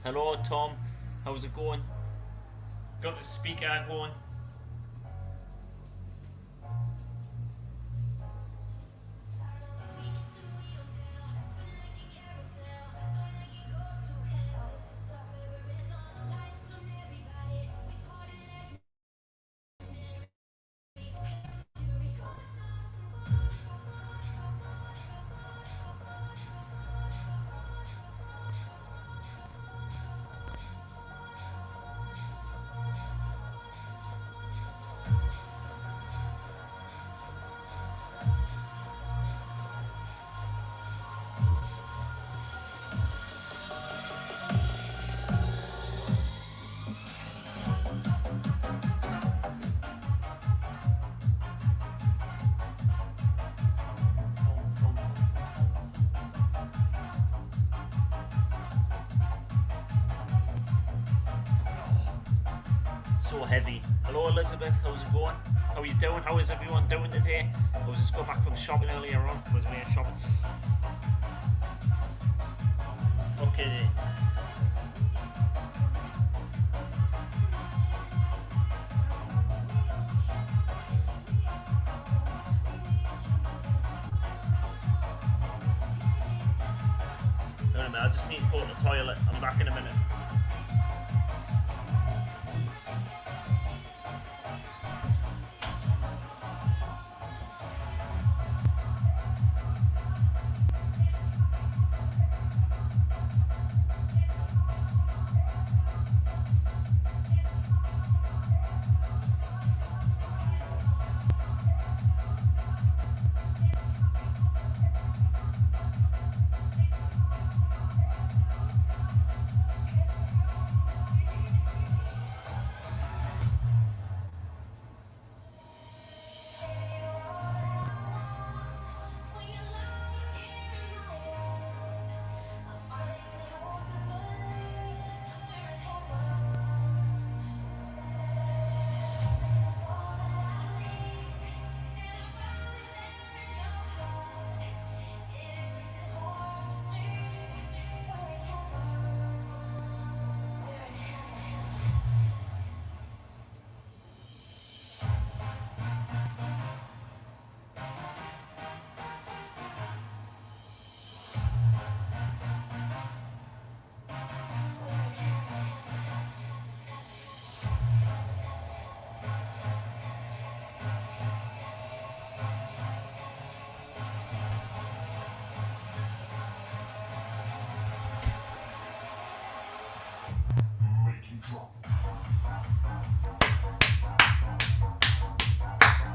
Hello, Tom. How's it going? Got the speaker going. So heavy. Hello, Elizabeth. How's it going? How are you doing? How is everyone doing today? I was just got back from shopping earlier on. Was we shopping? Okay. Wait a minute. I just need to go to the toilet. I'm back in a minute.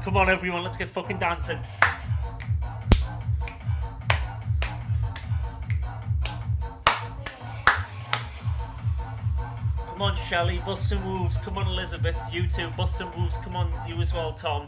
Come on, everyone. Let's get fucking dancing. Come on, Shelley, bust some moves. Come on, Elizabeth, you too, bust some moves. Come on, you as well, Tom.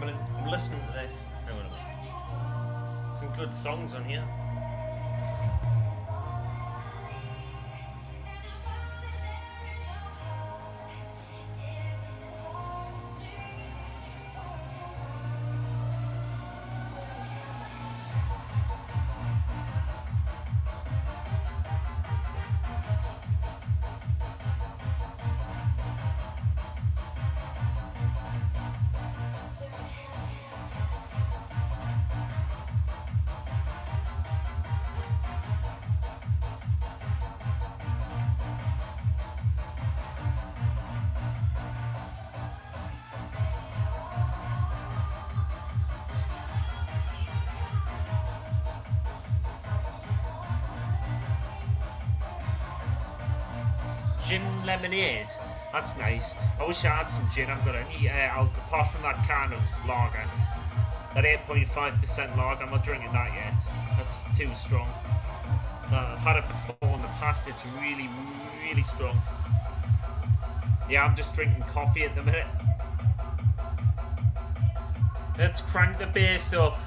I'm listening to this. Some good songs on here. Gin lemonade. That's nice. I wish I had some gin. I've got any, apart from that can of lager. That 8.5% lager, I'm not drinking that yet. That's too strong. I've had it before in the past. It's really, really strong. Yeah, I'm just drinking coffee at the minute. Let's crank the bass up.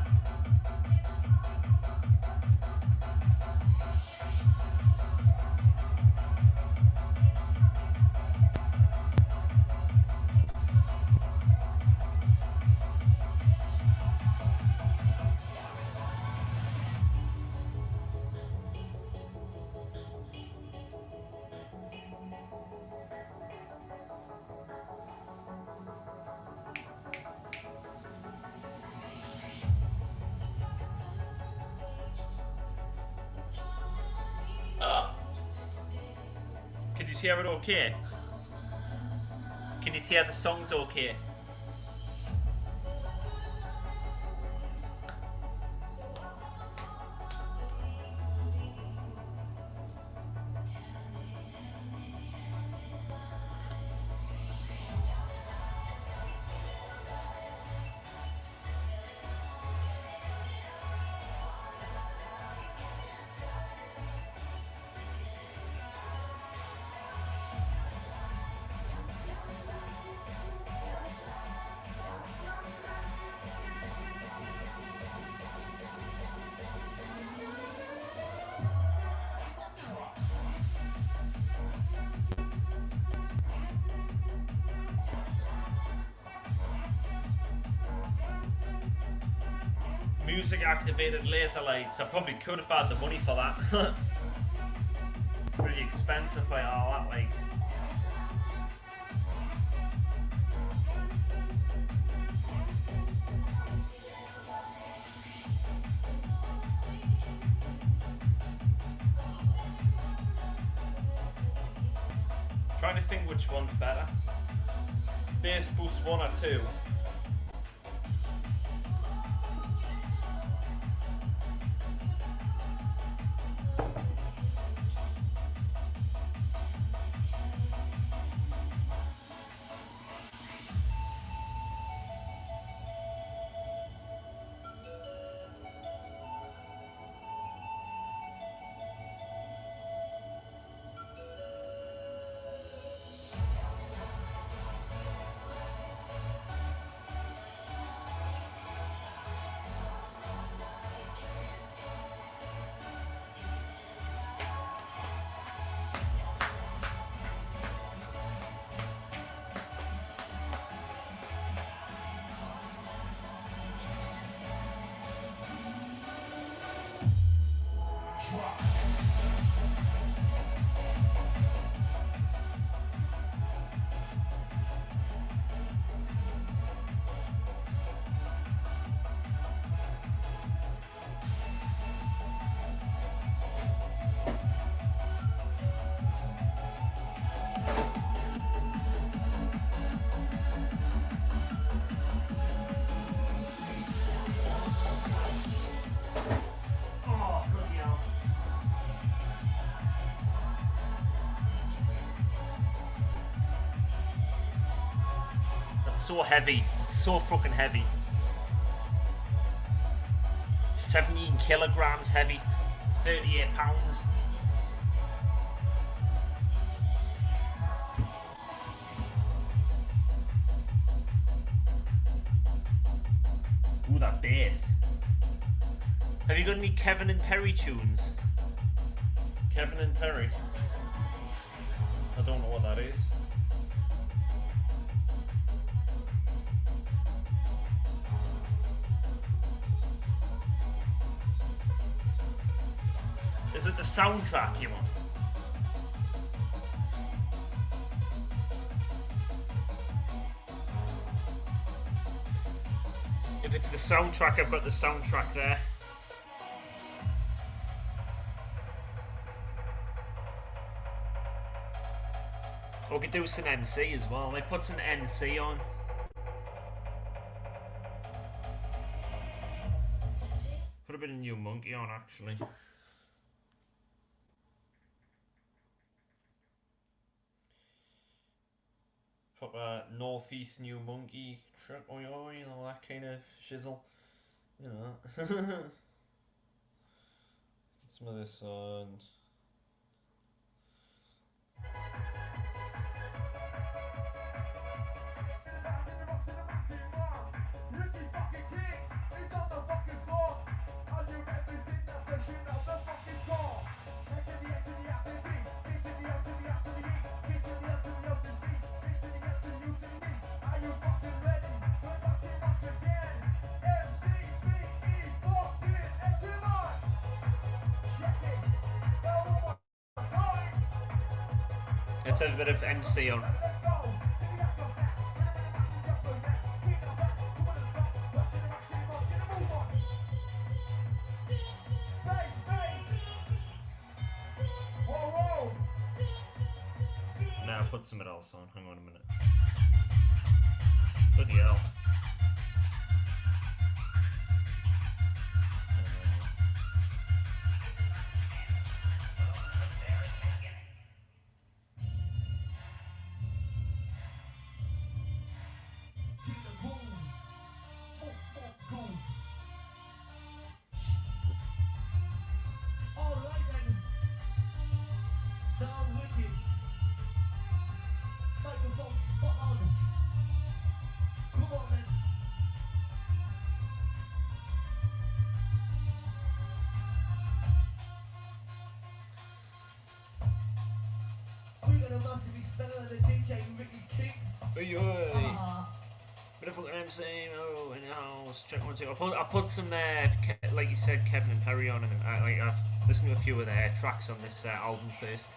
Can you hear it okay? Can you hear the songs okay? Music activated laser lights. I probably could have had the money for that. Pretty expensive by all that, like. Trying to think which one's better. Bass boost 1 or 2. So heavy. It's so fucking heavy. 17 kilograms heavy. 38 pounds. Ooh, that bass. Have you got any Kevin and Perry tunes? Kevin and Perry? I don't know what that is. Is it the soundtrack you want? If it's the soundtrack, I've got the soundtrack there. Or we could do some MC as well. They put some MC on. Put a bit of New Monkey on, actually. proper northeast new monkey trip, oi oi, and all that kind of shizzle, you know. Get some of this on. Let's have a bit of MC on. Now put something else on. Hang on a minute. Bloody hell. Bit of fucking MC in the house. Check 1 2. I put some like you said, Kevin and Perry on, and I listened to a few of their tracks on this album first.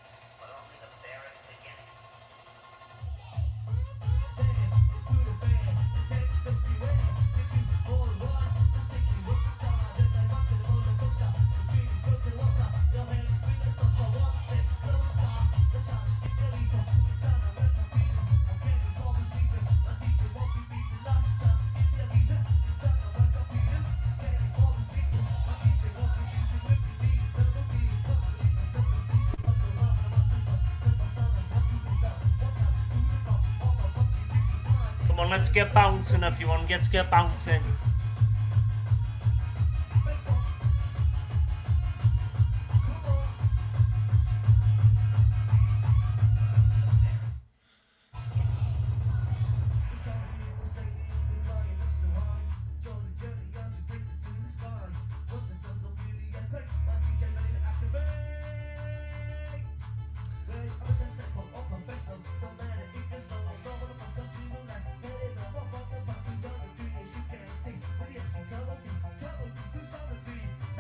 Let's get bouncing, everyone. Let's get bouncing.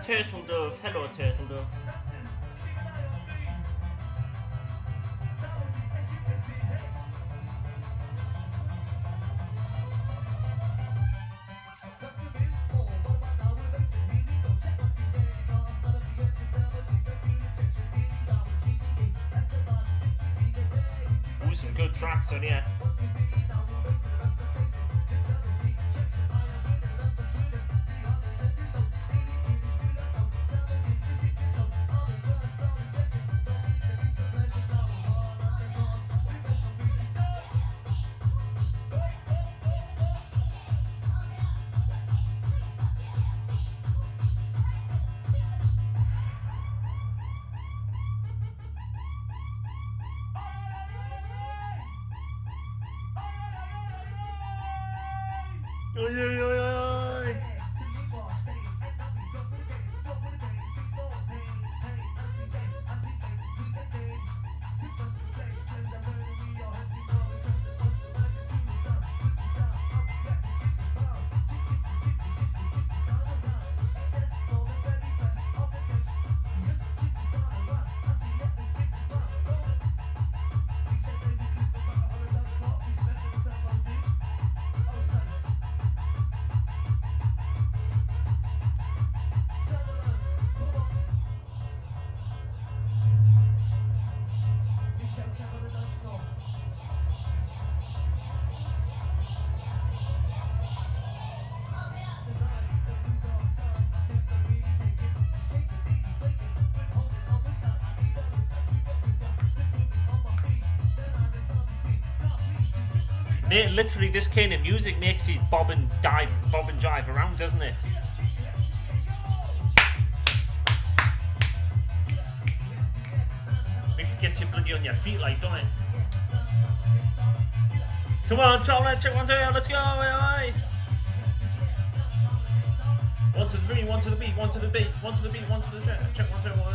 Turtle Dove, hello Turtle Dove. Ooh, some good tracks on here. Oi, oi, oi, oi. Mate, literally, this kind of music makes you bob and jive around, doesn't it? Makes it get you bloody on your feet, like, don't it? Come on, Tom, let's check 1, 2, let's go, oi, oi. 1 to the 3, 1 to the beat, 1 to the beat, 1 to the beat, 1 to the check, check 1, 2, 1,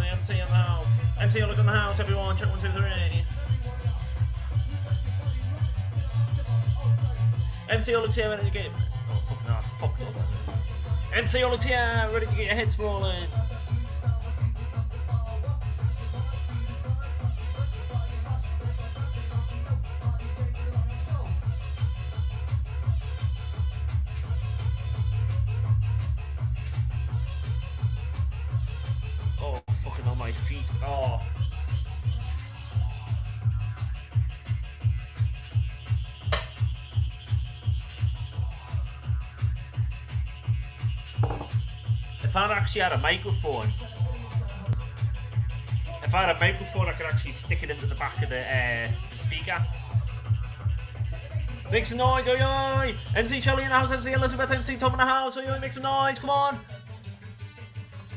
the MC in the house. MC, look in the house, everyone, check 1, 2, 3. MC looks here, ready to get. Oh, fucking hell, fuck up. MC looks here, ready to get your heads rolling. Oh, fucking on my feet. Oh. If I actually had a microphone, I could actually stick it into the back of the speaker. Make some noise, oi oi! MC Shelley in the house, MC Elizabeth, MC Tom in the house, oi oi, make some noise, come on!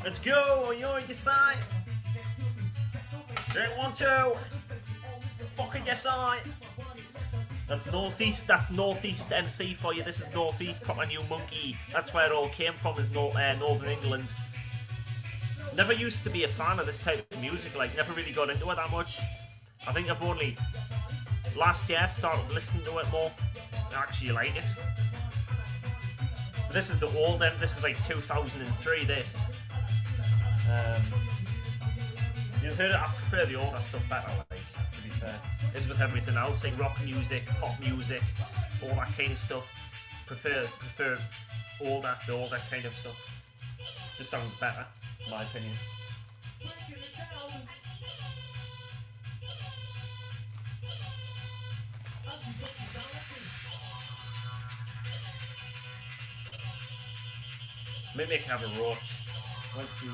Let's go, oi oi, yes I! Straight 1, 2! Fucking yes I! That's Northeast MC for you. This is Northeast, proper new monkey. That's where it all came from, is Northern England. Never used to be a fan of this type of music, like, never really got into it that much. I think I've only, last year, started listening to it more. I actually like it. But this is the old end, this is like 2003, this. You've heard it, I prefer the older stuff better, like, to be fair. As with everything else, like rock music, pop music, all that kind of stuff. Prefer older, the older kind of stuff. Just sounds better, in my opinion. Maybe I can have a roach. Let's see.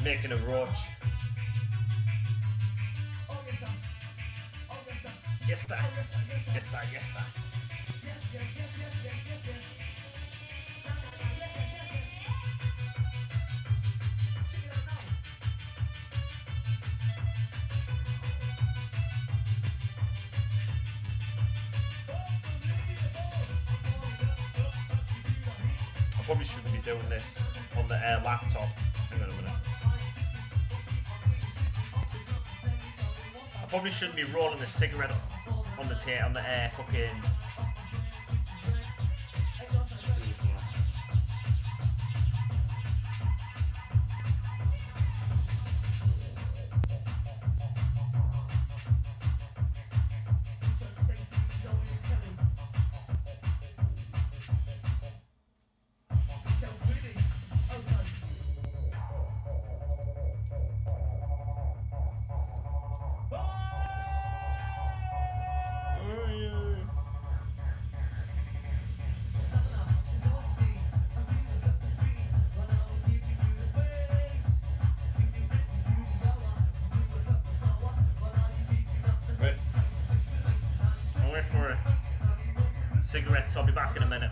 Making a roach. Yes sir. Yes sir, yes sir. I probably shouldn't be doing this on the laptop. Hang on a minute. I probably shouldn't be rolling a cigarette on the fucking. Cigarettes, I'll be back in a minute.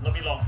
Not be long.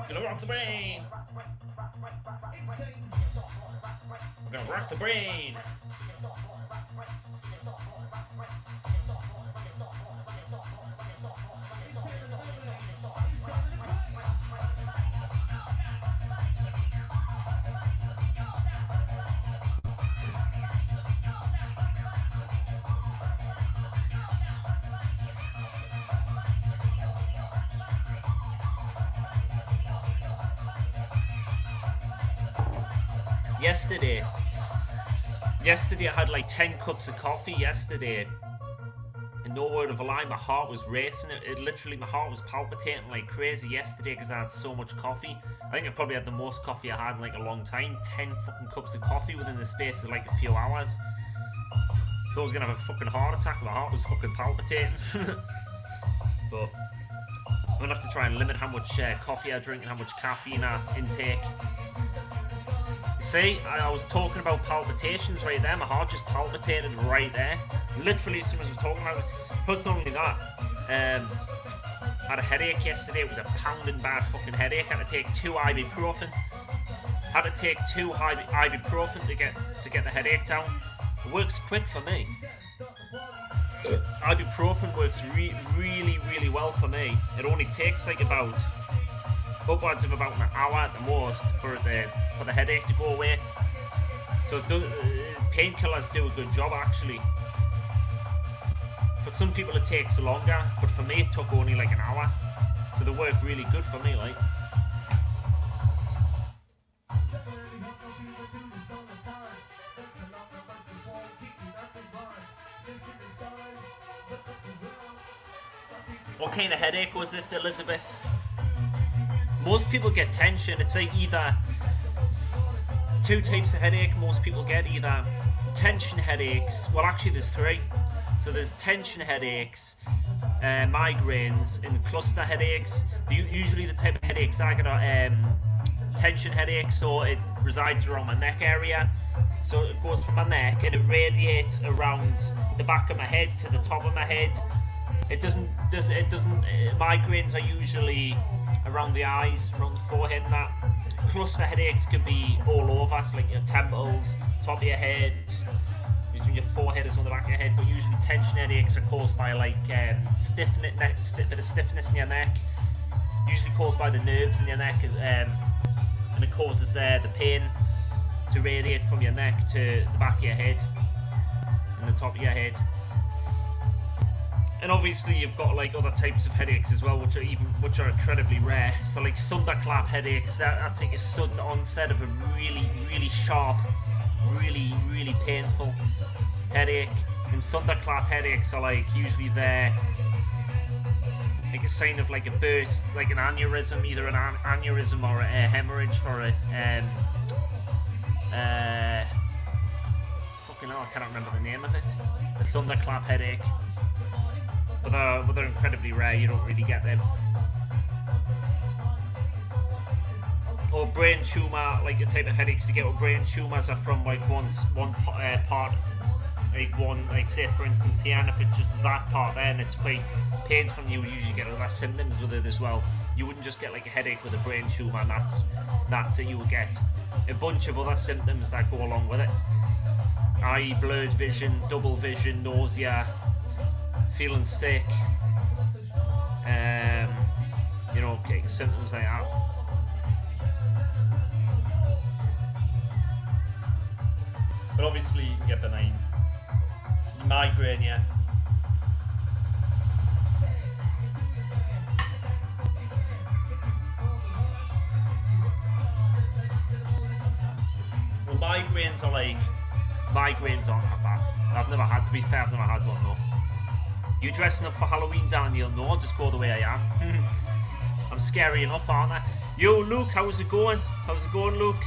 Gonna rock the brain. We're gonna rock the brain. Yesterday I had like 10 cups of coffee yesterday, and no word of a lie, my heart was racing. It literally, my heart was palpitating like crazy yesterday because I had so much coffee. I think I probably had the most coffee I had in like a long time. 10 fucking cups of coffee within the space of like a few hours. Thought I was gonna have a fucking heart attack. My heart was fucking palpitating. But I'm gonna have to try and limit how much coffee I drink and how much caffeine I intake. See, I was talking about palpitations right there. My heart just palpitated right there. Literally as soon as I was talking about it. Plus, not only that, I had a headache yesterday. It was a pounding bad fucking headache. I had to take 2 ibuprofen. Had to take 2 ibuprofen to get the headache down. It works quick for me. Ibuprofen works really well for me. It only takes like upwards of about an hour at the most for the headache to go away. So painkillers do a good job actually. For some people it takes longer, but for me it took only like an hour. So they work really good for me, like. What kind of headache was it, Elizabeth? Most people get tension. It's like either 2 types of headache most people get. Either tension headaches. Well, actually there's 3. So there's tension headaches, migraines, and cluster headaches. Usually the type of headaches I get are tension headaches, so it resides around my neck area. So it goes from my neck and it radiates around the back of my head to the top of my head. Migraines are usually around the eyes, around the forehead and that. Cluster headaches could be all over, so like your temples, top of your head, usually your forehead is on the back of your head, but usually tension headaches are caused by like bit of stiffness in your neck, usually caused by the nerves in your neck, and it causes the pain to radiate from your neck to the back of your head and the top of your head. And obviously you've got like other types of headaches as well, which are incredibly rare. So like thunderclap headaches, that's like a sudden onset of a really sharp, really painful headache. And thunderclap headaches are like usually there like a sign of like a burst, like an aneurysm, either an aneurysm or a hemorrhage for a fucking hell, I cannot remember the name of it. A thunderclap headache. But they're incredibly rare, you don't really get them. Or brain tumour, like the type of headaches you get with brain tumours are from like one part, like say for instance here, and if it's just that part there and it's quite painful, you usually get other symptoms with it as well. You wouldn't just get like a headache with a brain tumour and that's it. You would get a bunch of other symptoms that go along with it, i.e. blurred vision, double vision, nausea, feeling sick, symptoms like that. But obviously you can get benign Migraine, yeah. Well, migraines are like... Migraines aren't that bad. I've never had, to be fair, I've never had one, though. You dressing up for Halloween, Daniel? No, I'll just go the way I am. I'm scary enough, aren't I? Yo, Luke, how's it going? How's it going, Luke?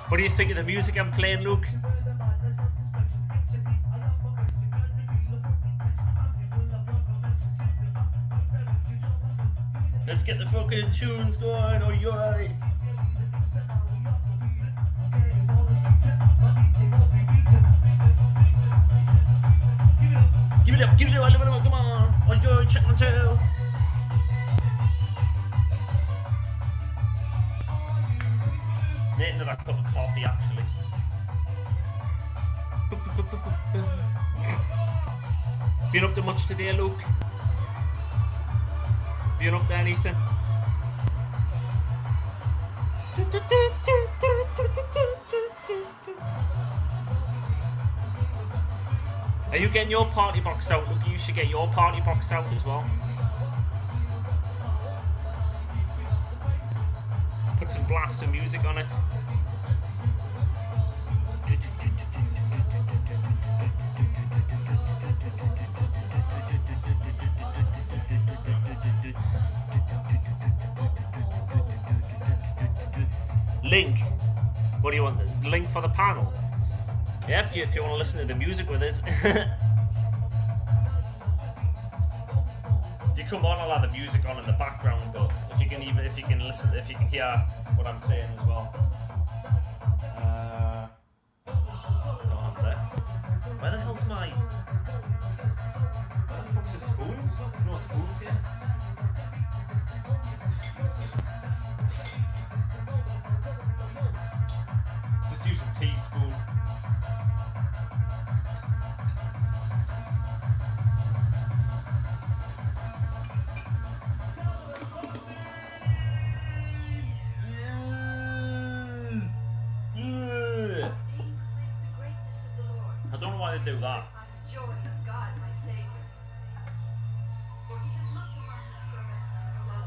What do you think of the music I'm playing, Luke? Let's get the fucking tunes going, oh yeah. Give it up, come on. Oh yeah, check my tail. Need another cup of coffee, actually. Been up to much today, Luke? Been up to anything? Are you getting your party box out? Look, you should get your party box out as well. Put some blasts of music on it. Link. What do you want? Link for the panel? Yeah, if you want to listen to the music with us. If you come on, I'll have the music on in the background, but if you can listen, if you can hear what I'm saying as well. Don't have that. Where the hell's my? Where the fuck's the spoons? There's no spoons here. Just use a teaspoon. I don't know why they do that.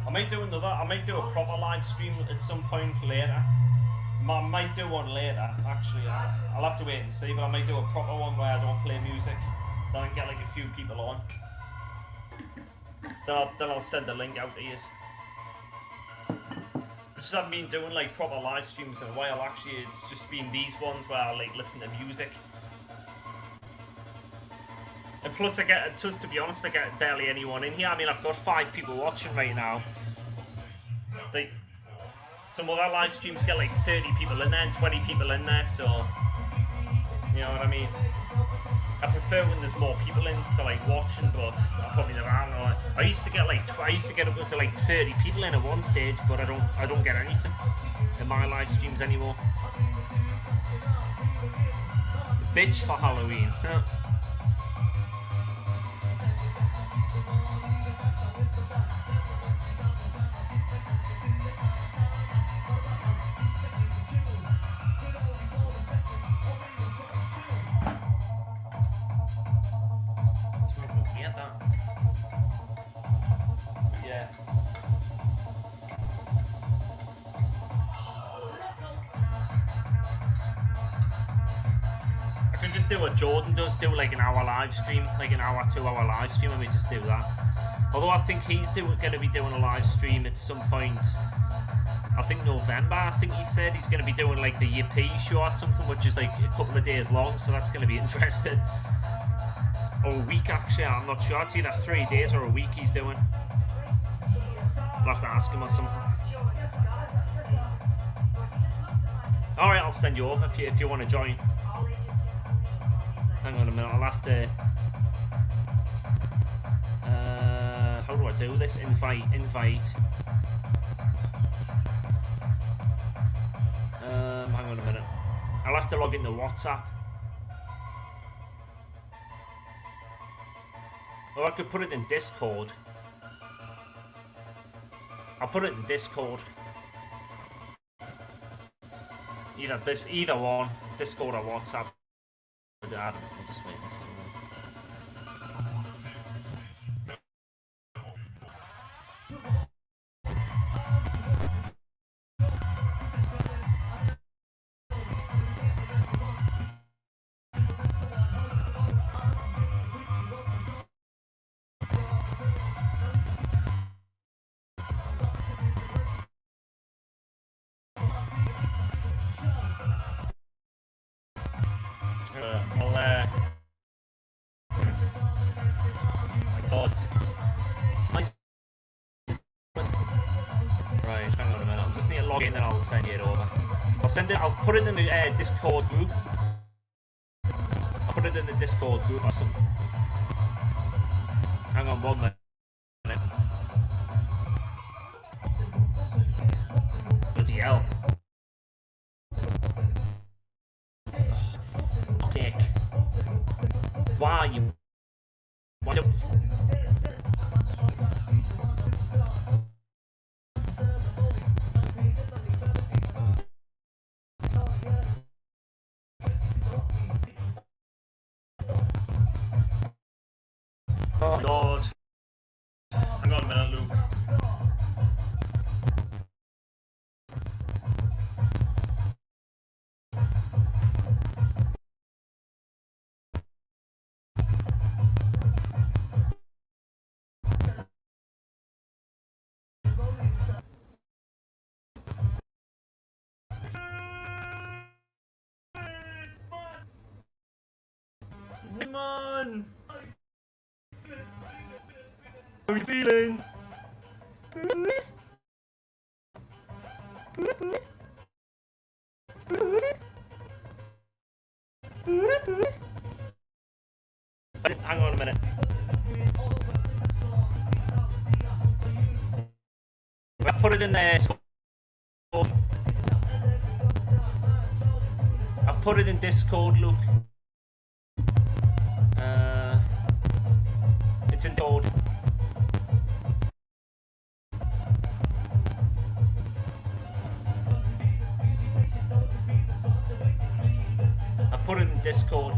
I might do a proper live stream at some point later. I might do one later, actually. I'll have to wait and see, but I might do a proper one where I don't play music. Then I can get like a few people on. Then I'll send the link out to you. Just haven't been doing like proper live streams in a while. Actually, it's just been these ones where I like listen to music. And plus, just to be honest, I get barely anyone in here. I mean, I've got 5 people watching right now. It's like some other live streams get like 30 people in there and 20 people in there, so you know what I mean. I prefer when there's more people in, so like watching, but I probably never. I don't know. I used to get up to like 30 people in at one stage, but I don't get anything in my live streams anymore. Bitch for Halloween. Yeah. I could just do what Jordan does, do like an hour live stream, like an hour, 2 hour live stream, and we just do that. Although I think he's going to be doing a live stream at some point. I think November. I think he said he's going to be doing like the Yippee show or something, which is like a couple of days long, so that's going to be interesting. Or a week, actually, I'm not sure. It's either 3 days or a week he's doing. I'll have to ask him or something. Alright, I'll send you over if you want to join. Hang on a minute, I'll have to... how do I do this? Invite. Hang on a minute. I'll have to log into WhatsApp. Or I could put it in Discord. I'll put it in Discord. Either one, Discord or WhatsApp. I'll just wait a second. God. Nice. Right, hang on a minute. I just need to log in and I'll send you it over. I'll put it in the Discord group. I'll put it in the Discord group or something. Hang on 1 minute. Bloody hell. Oh, dick. Why are you... Why just... Oh God. Hang on a minute, Luke. Come on! How are you feeling? Hang on a minute. I put it in there. I've put it in Discord, Luke. It's in Discord. I put it in Discord.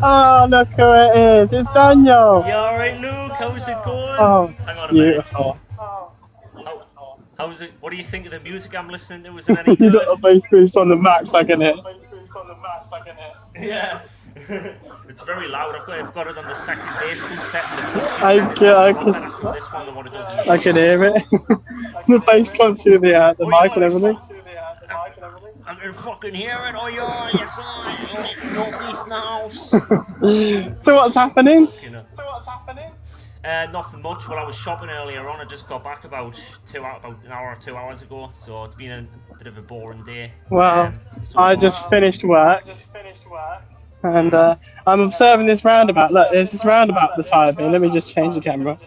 Oh, look who it is! It's Daniel! You alright, Luke? How's it going? Oh, hang on a minute. beautiful. How's it? What do you think of the music I'm listening to? Is it any You good? got the bass boost on the max, I can hit. Yeah. It's very loud. I've got it on the second bass boost set and the country I set. It's can- a I lot can- better through this one than what it does in the I can hear it. The bass comes through the mic and everything. I can fucking hear it. Oh yeah, yes I. Northeast now. So what's happening? You know. Nothing much. Well, I was shopping earlier on. I just got back about an hour or 2 hours ago. So it's been a bit of a boring day. Well, So I far. just finished work. And I'm observing this roundabout. Look, there's this roundabout beside me. Let me just change the camera.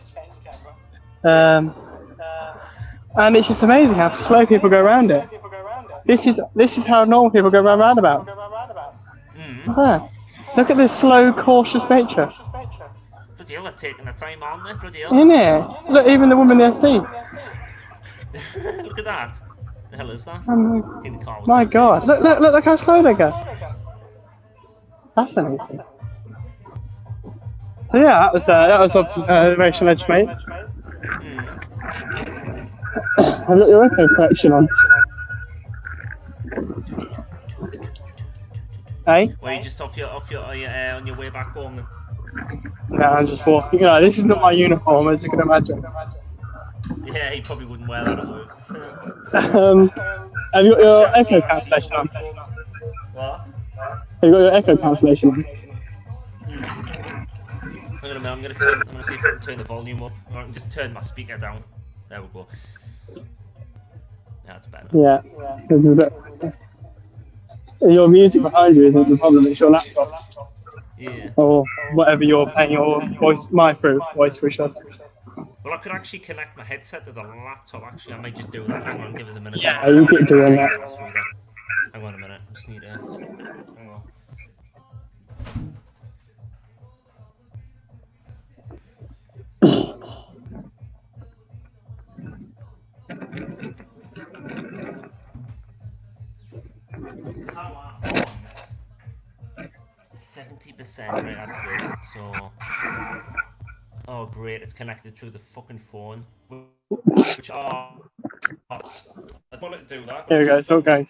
And it's just amazing how slow people go around it. This is how normal people go around roundabouts. Yeah. Look at this slow, cautious nature. Bloody hell, they're taking their time on there. Bloody hell. Isn't it? Look, even the woman in the SD. Look at that. The hell is that? Oh In the car was my that? God. Look how slow they go. Fascinating. So yeah, that was observation edge, mate. I've got your echo correction on. Hey? Well, you just off your on your way back home then? No, I'm just walking. You know, this is not my uniform, as you can imagine. Yeah, he probably wouldn't wear that at work. Have you got your echo cancellation on? What? Have you got your echo cancellation on? I'm gonna see if I can turn the volume up, or I can just turn my speaker down. There we go. That's better. Yeah. This is a bit... Your music behind you isn't the problem, it's your laptop. Yeah. Or whatever you're playing your voice through shot. Well, I could actually connect my headset to the laptop. Actually, I might just do that. Hang on, give us a minute. Yeah, you keep doing that. Hang on a minute. I just need to. Hang on. Come on. 70%, right, that's good. So, oh great, it's connected through the fucking phone. Which I wanted to do that. Here we go, it's all going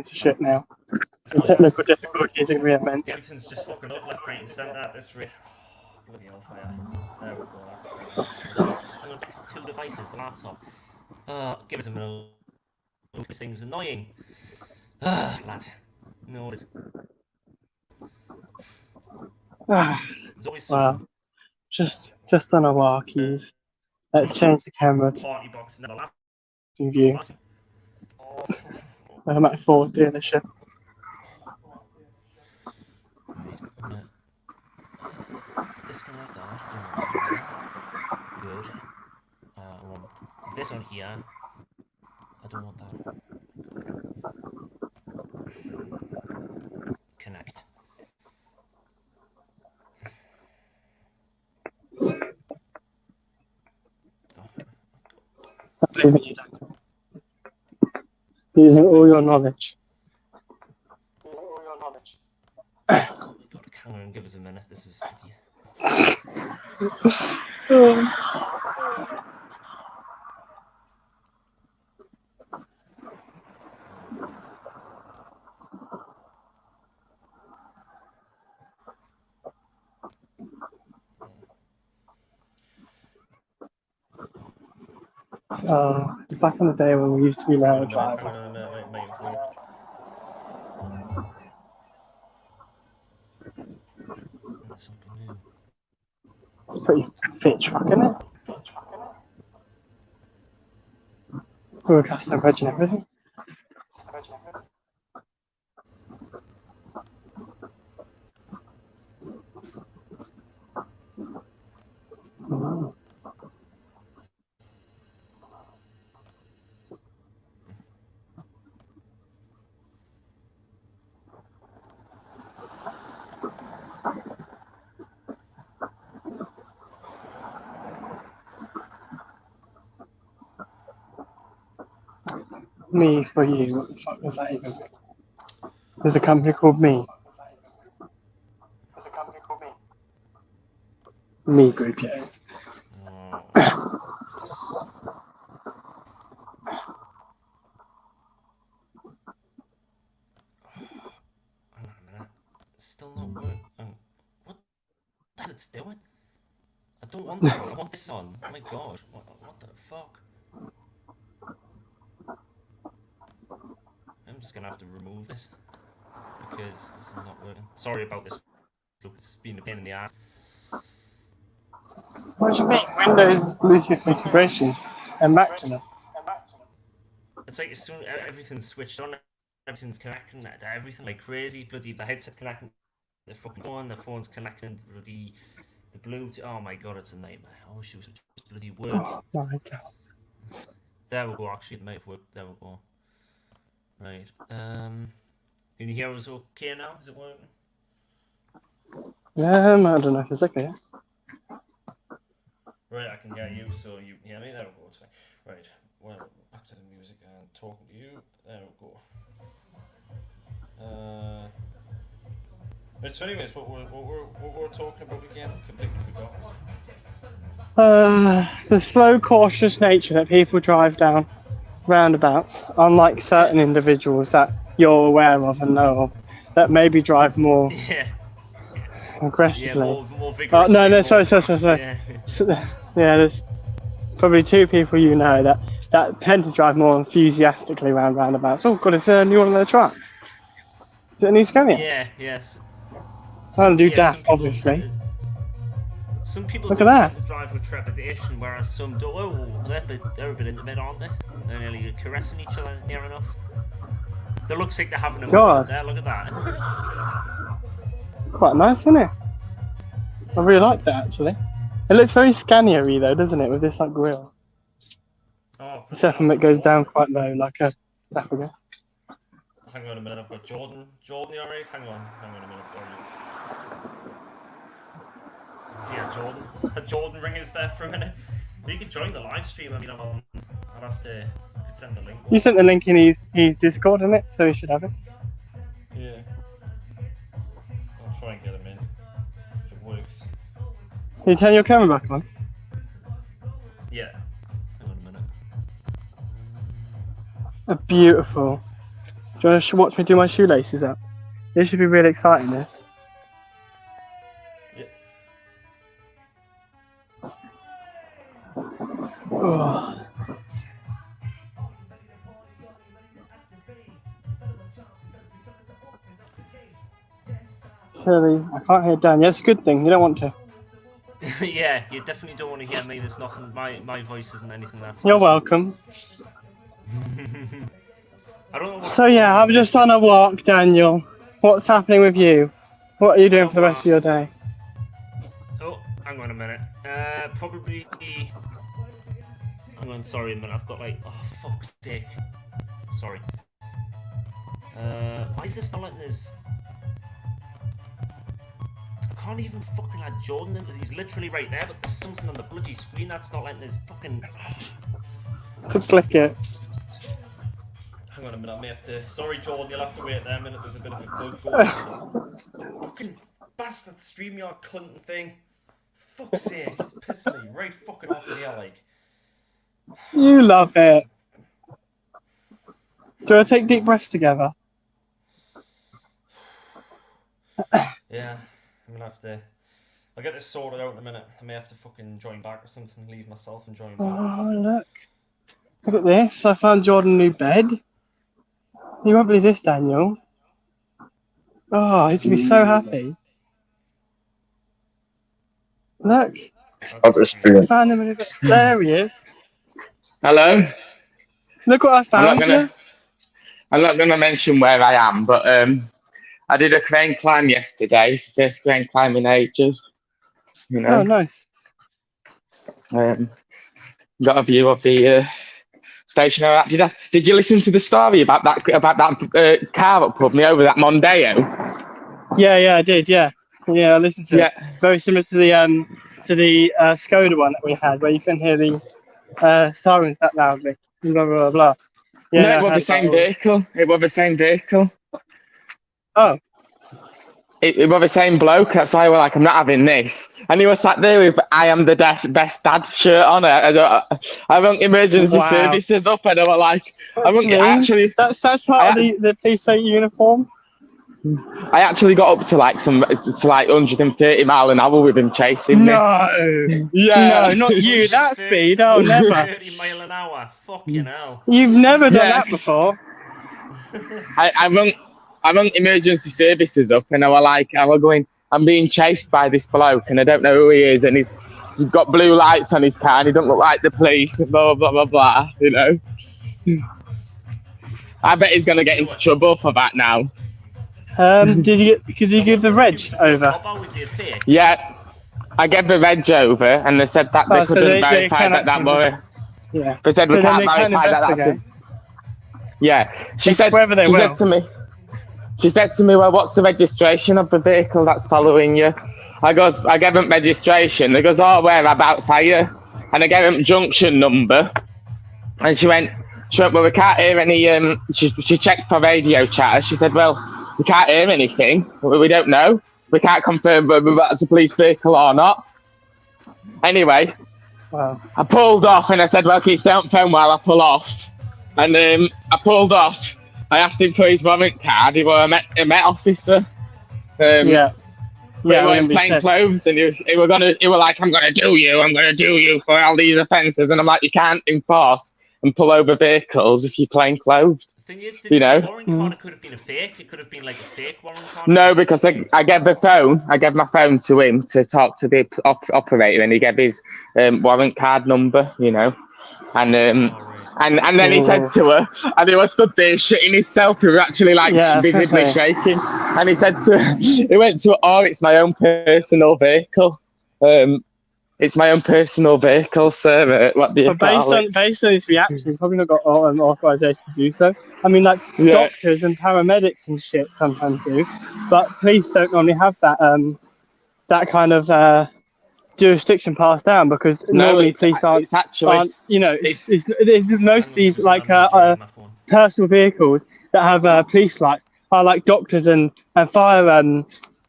to shit now. The technical difficulties are going to be immense. Everything's just fucking up left, right and centre at this rate. Bloody hellfire. There we go, that's great. I'm going to take 2 devices, the laptop. Give us a minute. This thing's annoying. Ah, lad. No, it is. Ah, There's always well, some just on a walkies. Let's change the camera to party box in the lap. view. I'm at Ford dealership. Right, I'm gonna disconnect that. I don't want that on there. Good. I want this on here. I don't want that. Connect. I believe in you, Duncan. Using all your knowledge. Oh my god, hang on, give us a minute. This is Back in the day when we used to be hang on rail a minute. Hang drivers. on a minute. Wait, might have worked. That's something new. Pretty fit truck, isn't it? With a custom bridge and everything. Oh. Me for you. What the fuck was that even? There's a company called Me. Me Group, yeah. Oh, what's this? Hang on a minute. It's still not working. What is it doing? I don't want that one. I want this on. Oh my god. What the fuck? I'm just gonna have to remove this because this is not working. Sorry about this. Look, it's been a pain in the ass. What do you mean? Windows Bluetooth integrations and Mac to them. It's like as soon everything's switched on, everything's connecting to everything like crazy. Bloody the headset's connecting, the fucking phone, the phone's connecting to the Bluetooth. Oh my god, it's a nightmare. I wish it was just bloody work. Oh my god. There we go. Actually, it might have worked. There we go. Right. Can you hear us okay now? Is it working? I don't know if it's okay. Right, I can hear you, so you hear me. There we go. It's fine. Right. Well, back to the music and talking to you. There we go. So anyways, what we're talking about again? Completely forgot. The slow, cautious nature that people drive down roundabouts, unlike certain individuals that you're aware of and know of, that maybe drive more Yeah. aggressively. More vigorously. No, sorry. Yeah. Yeah, there's probably two people you know that tend to drive more enthusiastically around roundabouts. Oh god, is there a new one on the tracks? Is it a new Scania? Yeah. Yes. I don't do Some daft, people obviously. Some people Look do at that. tend to drive with trepidation, whereas some do. Oh, they're a bit intimate, aren't they? They're nearly caressing each other near enough. It looks like they're having a moment God. there. Look at that. Quite nice, isn't it? I really like that actually. It looks very Scania-y though, doesn't it, with this like grille? Oh, Except when it goes down quite low, like a Zaffagus. Hang on a minute, I've got Jordan. Jordan, you alright? Hang on a minute, sorry. Yeah, Jordan. Had Jordan ring us there for a minute. You could join the live stream. I mean, I'd have to. I could send the link. You sent the link in his Discord, isn't it? So he should have it. Yeah. I'll try and get him in. If it works. Can you turn your camera back on? Yeah. Hang on a minute. Beautiful. Do you want to watch me do my shoelaces up? This should be really exciting, this. Yeah. Oh. I can't hear Dan. Yeah, it's a good thing. You don't want to. Yeah, you definitely don't want to hear me. There's nothing. My voice isn't anything that's. You're welcome. I don't know what's So yeah, I'm just on a walk, Daniel. What's happening with you? What are you doing for the rest of your day? Oh, hang on a minute. Probably. Hang on, sorry a minute. I've got like. Oh, for fuck's sake. Sorry. Why is this not letting us? I can't even fucking add Jordan in. He's literally right there, but there's something on the bloody screen that's not letting us fucking. Just click it. Hang on a minute, I may have to. Sorry, Jordan, you'll have to wait there a minute. There's a bit of a bug going on. Fucking bastard StreamYard cunt thing. Fuck's sake, it's pissing me right fucking off here, like. You love it. Do you want to take deep breaths together? Yeah, I'm gonna have to. I'll get this sorted out in a minute. I may have to fucking join back or something, leave myself and join back. Oh, look. Look at this. I found Jordan a new bed. You won't believe this, Daniel. Oh, he's going to be so happy. Look. I found him in a bed. There he is. Hello. Look what I found. I'm not gonna mention where I am, but I did a crane climb yesterday. First crane climb in ages. You know. Oh, nice. Got a view of the station. Did you listen to the story about that car that pulled me over, that Mondeo? Yeah, I did. Yeah, I listened to it. Very similar to the Skoda one that we had, where you can hear the sirens that loudly. Blah blah blah. Yeah, no, it was the same vehicle. It was the same vehicle. Oh. It was the same bloke. That's why we're like, I'm not having this. And he was sat there with "I am the best dad" shirt on. I rung emergency services up, and I was like, That's part of the police state uniform. I actually got up to like 130 mile an hour with him chasing me. No, yeah, no, not you. That speed, oh never. 30 mile an hour. Fucking hell. You've never done that before. I rung emergency services up, and I was going, I'm being chased by this bloke, and I don't know who he is, and he's got blue lights on his car, and he don't look like the police, blah blah blah blah. You know. I bet he's gonna get into trouble for that now. Could you give the reg over? Yeah, I gave the reg over, and they said that they couldn't verify that was. Yeah. They said we can't verify that. That's. Yeah, she said to me, well, what's the registration of the vehicle that's following you? I gave them registration. They goes, oh, whereabouts are you? And I gave them junction number, and she went, well, we can't hear any. She checked for radio chatter. She said, well, we can't hear anything. We don't know. We can't confirm whether that's a police vehicle or not. Anyway, I pulled off, and I said, well, keep stay on phone while I pull off. And I pulled off. I asked him for his warrant card. He was a Met officer. We were in plain clothes, and he was like, I'm gonna do you for all these offences. And I'm like, you can't enforce and pull over vehicles if you're plain clothed. The thing is, the warrant card could have been a fake. It could have been like a fake warrant card. No, because I gave my phone to him to talk to the operator, and he gave his warrant card number, you know, and then he said to her, and he was stood there shitting himself. He was actually visibly shaking, and he went to, oh, it's my own personal vehicle. It's my own personal vehicle, sir. What do you call it? Based on his reaction, he's probably not got authorization to do so. I mean, doctors and paramedics and shit sometimes do, but police don't normally have that kind of jurisdiction passed down, because normally police aren't. You know, it's most of these personal vehicles that have police lights are like doctors and fire.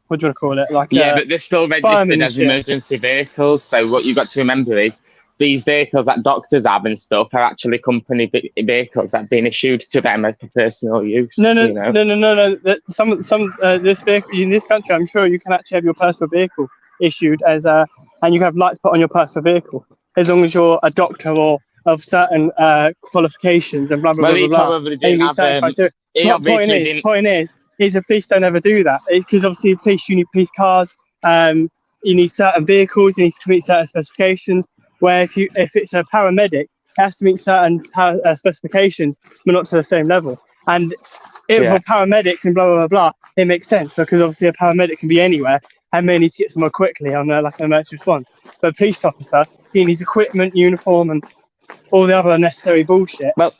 What do you want to call it? But they're still registered as emergency vehicles. So what you've got to remember is these vehicles that doctors have and stuff are actually company vehicles that have been issued to them for personal use. No. This vehicle in this country, I'm sure you can actually have your personal vehicle issued as and you have lights put on your personal vehicle as long as you're a doctor or of certain qualifications and blah blah blah. Well, he probably didn't have. Point is, is the police don't ever do that, because obviously police, you need police cars, you need certain vehicles, you need to meet certain specifications. Where if it's a paramedic, it has to meet certain specifications, but not to the same level. And for paramedics and blah blah blah blah, it makes sense because obviously a paramedic can be anywhere and may need to get somewhere quickly on like an emergency response. But a police officer, he needs equipment, uniform, and all the other unnecessary bullshit. They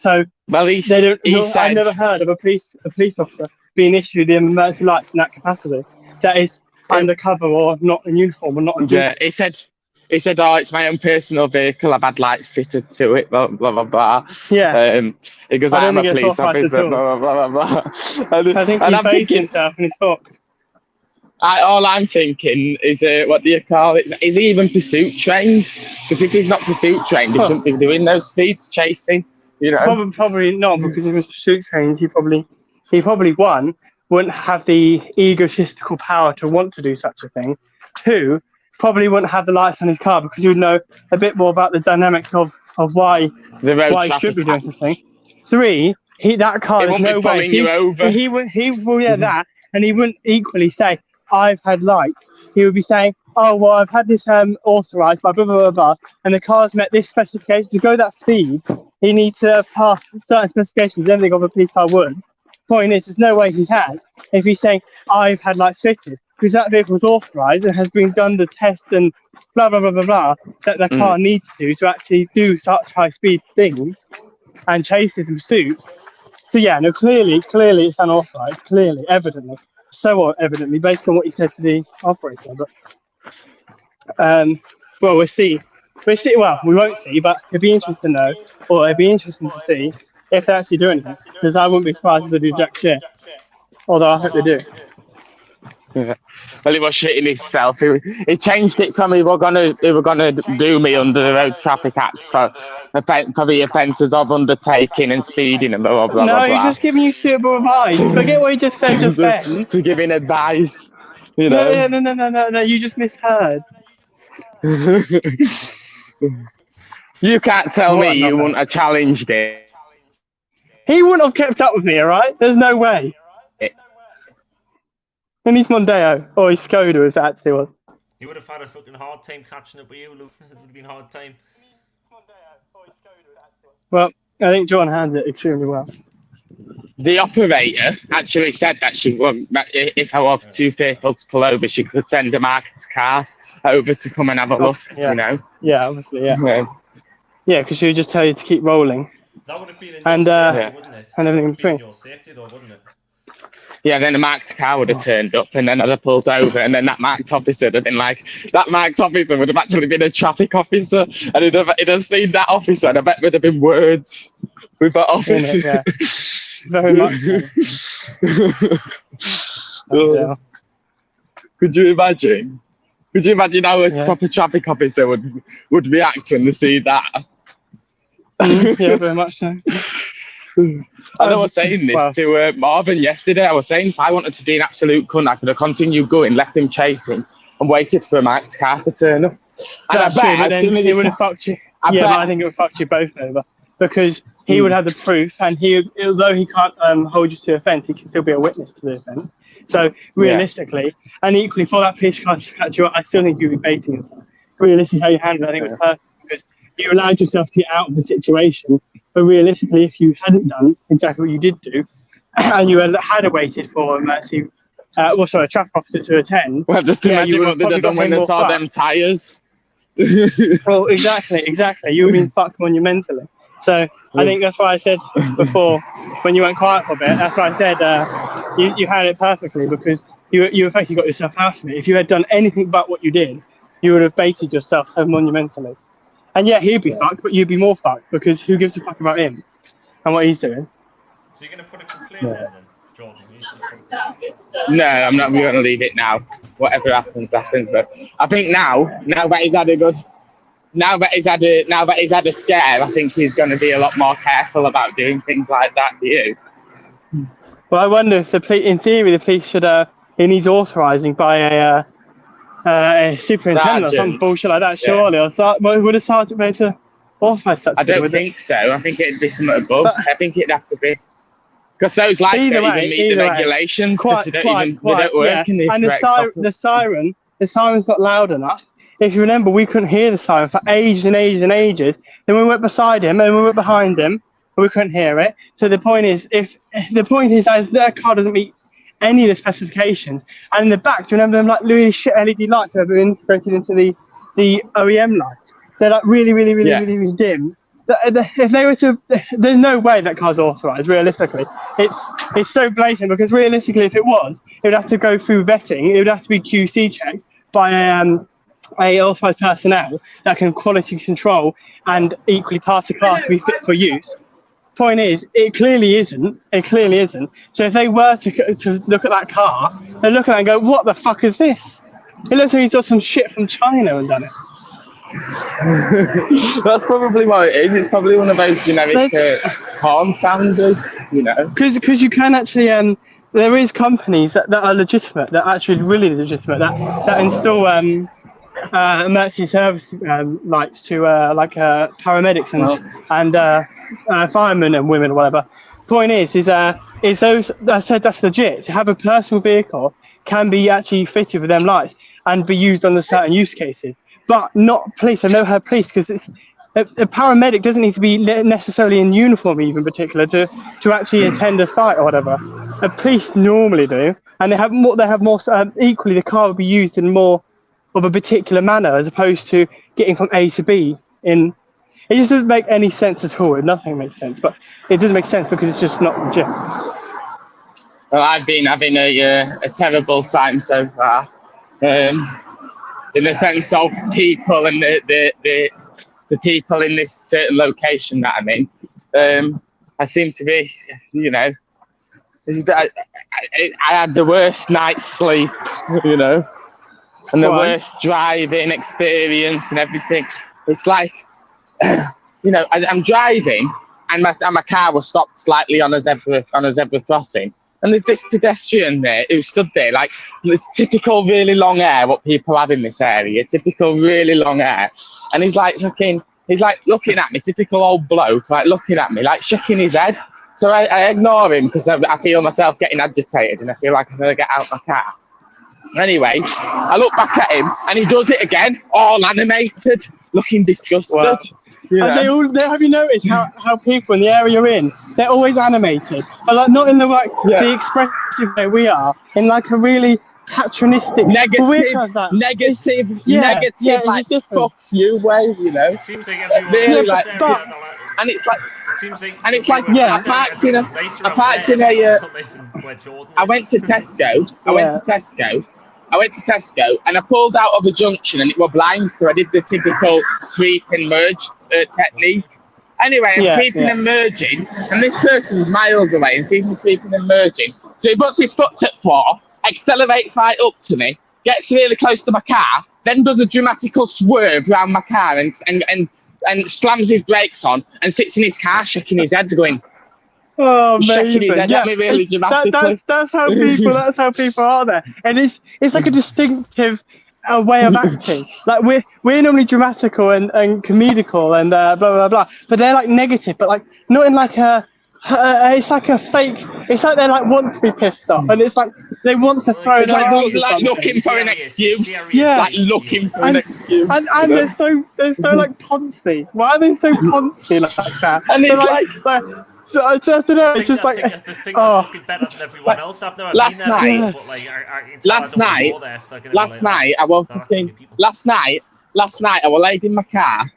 don't. I've never heard of a police officer being issued the emergency lights in that capacity. That is undercover or not in uniform or not in duty. He said, oh, it's my own personal vehicle. I've had lights fitted to it, blah, blah, blah, blah. Yeah. He goes, I'm a police officer, blah, blah, blah, blah. I think he based himself in his thought. All I'm thinking is, what do you call it? Is he even pursuit trained? Because if he's not pursuit trained, he shouldn't be doing those speeds, chasing, you know? Probably not, because if he was pursuit trained, he probably, one, wouldn't have the egotistical power to want to do such a thing. Two, probably wouldn't have the lights on his car because he would know a bit more about the dynamics of why he should be doing something. Three, that car is no way. He wouldn't that, and he wouldn't equally say, I've had lights. He would be saying, oh, well, I've had this authorised by blah, blah, blah, blah, and the car's met this specification. To go that speed, he needs to pass certain specifications, everything of a police car would. Point is, there's no way he has if he's saying, I've had lights fitted, because that vehicle was authorised and has been done the tests and blah, blah, blah, blah, blah, that the car needs to actually do such high-speed things and chases and pursuits. So, yeah, no, clearly it's unauthorised, evidently. So evidently, based on what he said to the operator. But, well, we'll see. Well, we won't see, but it'd be interesting to know, or it'd be interesting to see if they actually do anything, because I wouldn't be surprised if they do jack shit. Although I hope they do. Yeah. Well, he was shitting himself. He changed it from he were gonna do me under the Road Traffic Act for the offences of undertaking and speeding and blah blah blah. No, he's just giving you suitable advice. Forget what he just said just then. To giving advice, you know. No, you just misheard. You can't tell me you wouldn't have challenged it. He wouldn't have kept up with me, alright? There's no way. And he's Mondeo, or he's Skoda as it actually was. He would have had a fucking hard time catching up with you, Luke. It would have been a hard time. Well, I think John handled it extremely well. The operator actually said that if I was too fearful to pull over, she could send a marked car over to come and have a look, you know? Yeah, obviously, yeah. Yeah, because she would just tell you to keep rolling. That would have been in your safety, wouldn't it? And everything in between. Your safety, though, wouldn't it? Yeah, then a marked car would have turned up, and then I'd have pulled over, and then that marked officer would have been like, that marked officer would have actually been a traffic officer, and he'd have seen that officer, and I bet there'd have been words with that officer. Yeah. Very much. Could you imagine? Could you imagine how a proper traffic officer would react when they see that? Yeah, very much so. I was saying this to Marvin yesterday. I was saying if I wanted to be an absolute cunt, I could have continued going, left him chasing, and waited for a marked car to turn up. And That's true, but then it would have fucked you. I think it would fuck you both over, because he would have the proof, and although he can't hold you to offence, he can still be a witness to the offence. So realistically, and equally for that police car to catch you up, I still think you'd be baiting yourself. Realistically, how you handled it, I think it was perfect, because you allowed yourself to get out of the situation. But realistically, if you hadn't done exactly what you did do, and you had waited for a traffic officer to attend. Well, just imagine what they'd have done when they saw them tyres. Well, exactly. You would have been fucked monumentally. So I think that's why I said before, when you went quiet for a bit, that's why I said you had it perfectly, because you effectively got yourself out of it. If you had done anything but what you did, you would have baited yourself so monumentally. And yeah, he'd be fucked, but you'd be more fucked, because who gives a fuck about him and what he's doing? So you're going to put a complaint in then, Jordan? No, I'm not. We're going to leave it now. Whatever happens. But I think now that he's had a scare, I think he's going to be a lot more careful about doing things like that. Do you? Well, I wonder if in theory the police should he needs authorising by a superintendent or some bullshit like that, surely. Or would a sergeant be able to authorise such? I don't think so. I think it'd be something above. I think it'd have to be. Because those lights Either don't way, even meet the either way. regulations because they don't work yeah. in the And correct the siren's not loud enough. If you remember, we couldn't hear the siren for ages and ages and ages. Then we went beside him and we went behind him, and we couldn't hear it. So the point is, if their car doesn't meet any of the specifications, and in the back, do you remember them like really shit LED lights that have been integrated into the OEM lights? They're like really, really, really, Yeah. really, really dim. If they were to, there's no way that car's authorised. Realistically, it's so blatant because realistically, if it was, it would have to go through vetting. It would have to be QC checked by a authorised personnel that can quality control and equally pass the car to be fit for use. Point is, it clearly isn't. It clearly isn't. So if they were to look at that car, they look at it and go, "What the fuck is this? It looks like he's got some shit from China and done it." That's probably what it is. It's probably one of those generic horn sounders, you know. Because you can actually there is companies that are legitimate, that are actually really legitimate, that install emergency service lights to paramedics and firemen and women or whatever. Point is those, I said that's legit. To have a personal vehicle can be actually fitted with them lights and be used on the certain use cases, but not police. I know her police because it's a paramedic doesn't need to be necessarily in uniform, even particular, to actually attend a site or whatever. The police normally do, and they have more. Equally, the car will be used in more of a particular manner as opposed to getting from A to B. It just doesn't make any sense at all. Nothing makes sense, but it doesn't make sense because it's just not legit. Well, I've been having a terrible time so far, in the sense of people and the people in this certain location that I'm in. I seem to be, you know, I had the worst night's sleep, you know, and the worst driving experience and everything. It's like, you know, I'm driving and my car was stopped slightly on a zebra crossing. And there's this pedestrian there who stood there, like, it's typical really long hair, what people have in this area, typical really long hair. And he's like looking at me, typical old bloke, like looking at me, like shaking his head. So I ignore him because I feel myself getting agitated and I feel like I'm going to get out of my car. Anyway, I look back at him and he does it again, all animated, looking disgusted. Wow. You know? And have you noticed how people in the area you're in, they're always animated, but like not in the the expressive way we are, in like a really patronistic, negative, like fuck you way, you know. It seems like everyone Really, in this like, area, and it's like, it seems like yeah. I went to Tesco. I went to Tesco and I pulled out of a junction and it were blind, so I did the typical creep and merge technique. Anyway, I'm creeping and merging, and this person's miles away and sees me creeping and merging. So he puts his foot to the floor, accelerates right up to me, gets really close to my car, then does a dramatical swerve around my car and slams his brakes on and sits in his car shaking his head going, oh, shaking his head at me really dramatically. That's how people are there, and it's like a distinctive way of acting. Like we're normally dramatical and comedical and blah blah blah, but they're like negative, but like not in like it's like a fake. It's like they like want to be pissed off, and it's like they want to throw. It's like looking for an excuse. Yeah, like looking for an excuse. And they're so like poncy. Why are they so poncy like that? And it's so I don't know. It's just like, I think they're fucking better than everyone else. I've never last been there, night, but like, last night I was laid in my car,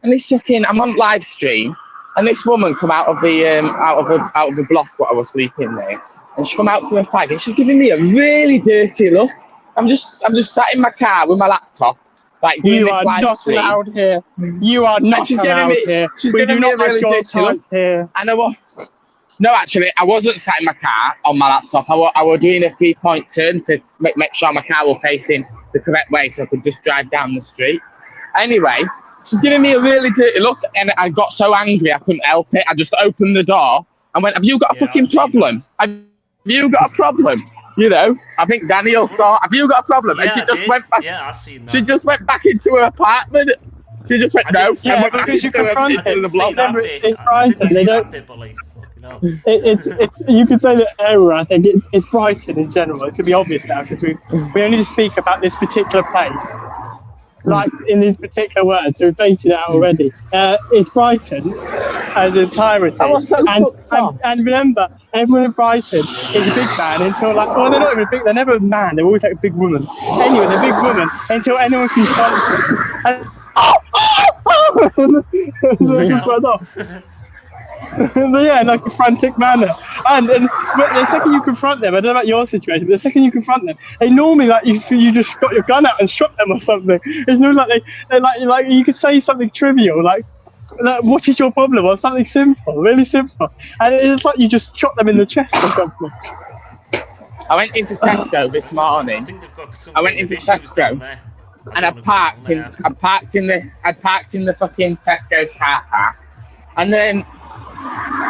and this fucking, I'm on live stream, and this woman come out of the block what I was sleeping there, and she come out for a fag, and she's giving me a really dirty look. I'm just sat in my car with my laptop, like doing this live stream. You are not allowed here. You are not allowed here. She's giving me a really dirty look. Here. And no, actually, I wasn't sat in my car on my laptop. I was doing a 3-point turn to make sure my car was facing the correct way so I could just drive down the street. Anyway, she's giving me a really dirty look, and I got so angry I couldn't help it. I just opened the door and went, have you got a fucking problem? Have you got a problem? You know, I think Daniel saw, have you got a problem? Yeah, and she just went back. Yeah, I seen that. She just went back into her apartment. She just went, no. Yeah, because you confronted into the block. It's No. It's you could say that everywhere. I think it's Brighton in general. It's gonna be obvious now because we only speak about this particular place, like in these particular words. So we've baited it out already. It's Brighton as an entirety. And remember, everyone in Brighton is a big man until like, well, they're not even big. They're never a man. They're always like a big woman. Anyway, they're a big woman until anyone confronts them. And just run off. But yeah, in like a frantic manner. And but the second you confront them, I don't know about your situation, but the second you confront them, they normally like you just got your gun out and shot them or something. It's not like they like you could say something trivial like what is your problem or something simple, really simple, and it's like you just shot them in the chest or something. I went into Tesco this morning. I went into Tesco and I parked in the fucking Tesco's car park, and then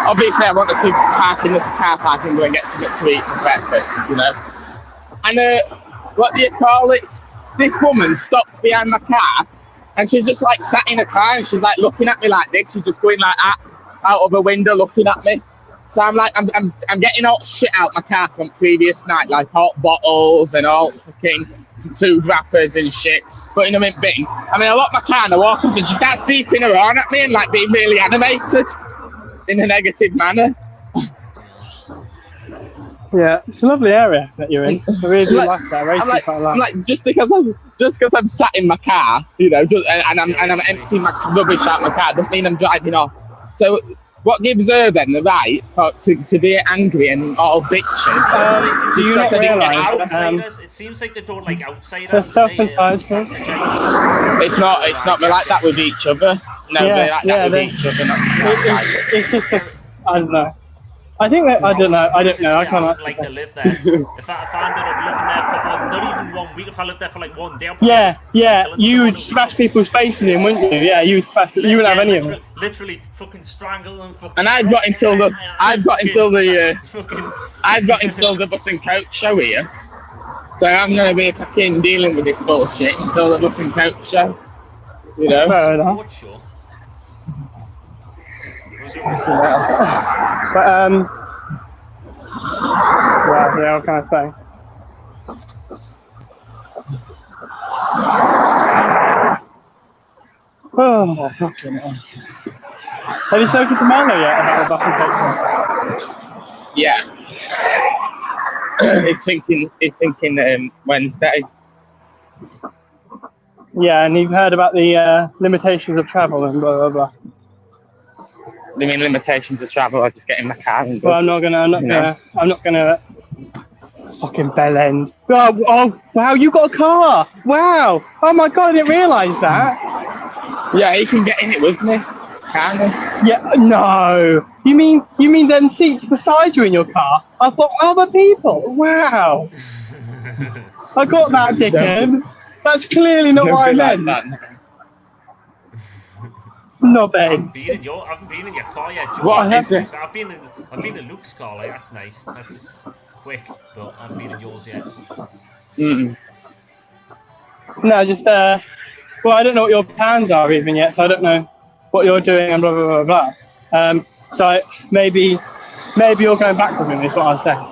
obviously I wanted to park in the car park and go and get something to eat for breakfast, you know. And what do you call it? This woman stopped behind my car and she's just like sat in a car and she's like looking at me like this. She's just going like that out of a window looking at me. So I'm like, I'm getting all shit out my car from previous night, like hot bottles and all fucking food wrappers and shit, putting them in bin. I mean, I lock my car and I walk up and she starts beeping around at me and like being really animated in a negative manner. Yeah, it's a lovely area that you're in. I really do like that. I'm like, just because I'm sat in my car, you know, and I'm emptying my rubbish out my car, doesn't mean I'm driving off. So what gives her then the right to be angry and all bitching? Do you not realise? It seems like they don't like outsiders. They're self-entitled. It's not like that with each other. No, yeah, they're like that with each other. It's just I don't know. I think that I don't know. I can't like to live there. If I ended up living there for not even 1 week, if I lived there for like one day, I'd you would smash people's faces in, wouldn't you? Yeah, you would smash. You wouldn't have any of them. Literally, fucking strangle them. And I've got until the bus and coach show here. So I'm gonna be fucking dealing with this bullshit until the bus and coach show. You know. Fair enough. But yeah, what can I say? Oh, fucking hell. Have you spoken to Marlo yet about the bus and coach show? Yeah. He's thinking Wednesday. Yeah, and you've heard about the limitations of travel and blah blah blah. You mean limitations of travel? I just get in my car and go. Well, I'm not gonna fucking bell end. Oh, wow, you got a car! Wow! Oh my god, I didn't realise that. Yeah, you can get in it with me, can't you? Yeah, no. You mean then seats beside you in your car? I thought other people. Wow. I got that, dickhead. That's clearly not what I meant. No, I haven't been in your car yet, Joe. What is it? I've been in Luke's car. Like, that's nice. That's quick, but I haven't been in yours yet. No, just well, I don't know what your plans are even yet, so I don't know what you're doing and blah blah blah blah. So maybe you're going back with him is what I was saying.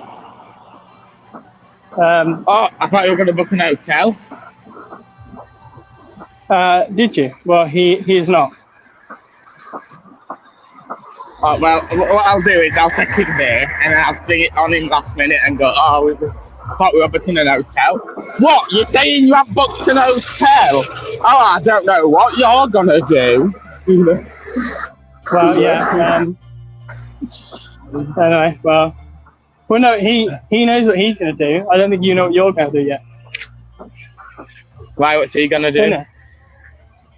Oh, I thought you were going to book an hotel. Did you? Well, he is not. Oh, well, what I'll do is I'll take him there and I'll spring it on him last minute and go, I thought we were booking an hotel. What? You're saying you have booked an hotel? Oh, I don't know what you're going to do. Well, yeah. Anyway, well, no, he knows what he's going to do. I don't think you know what you're going to do yet. Why, what's he going to do?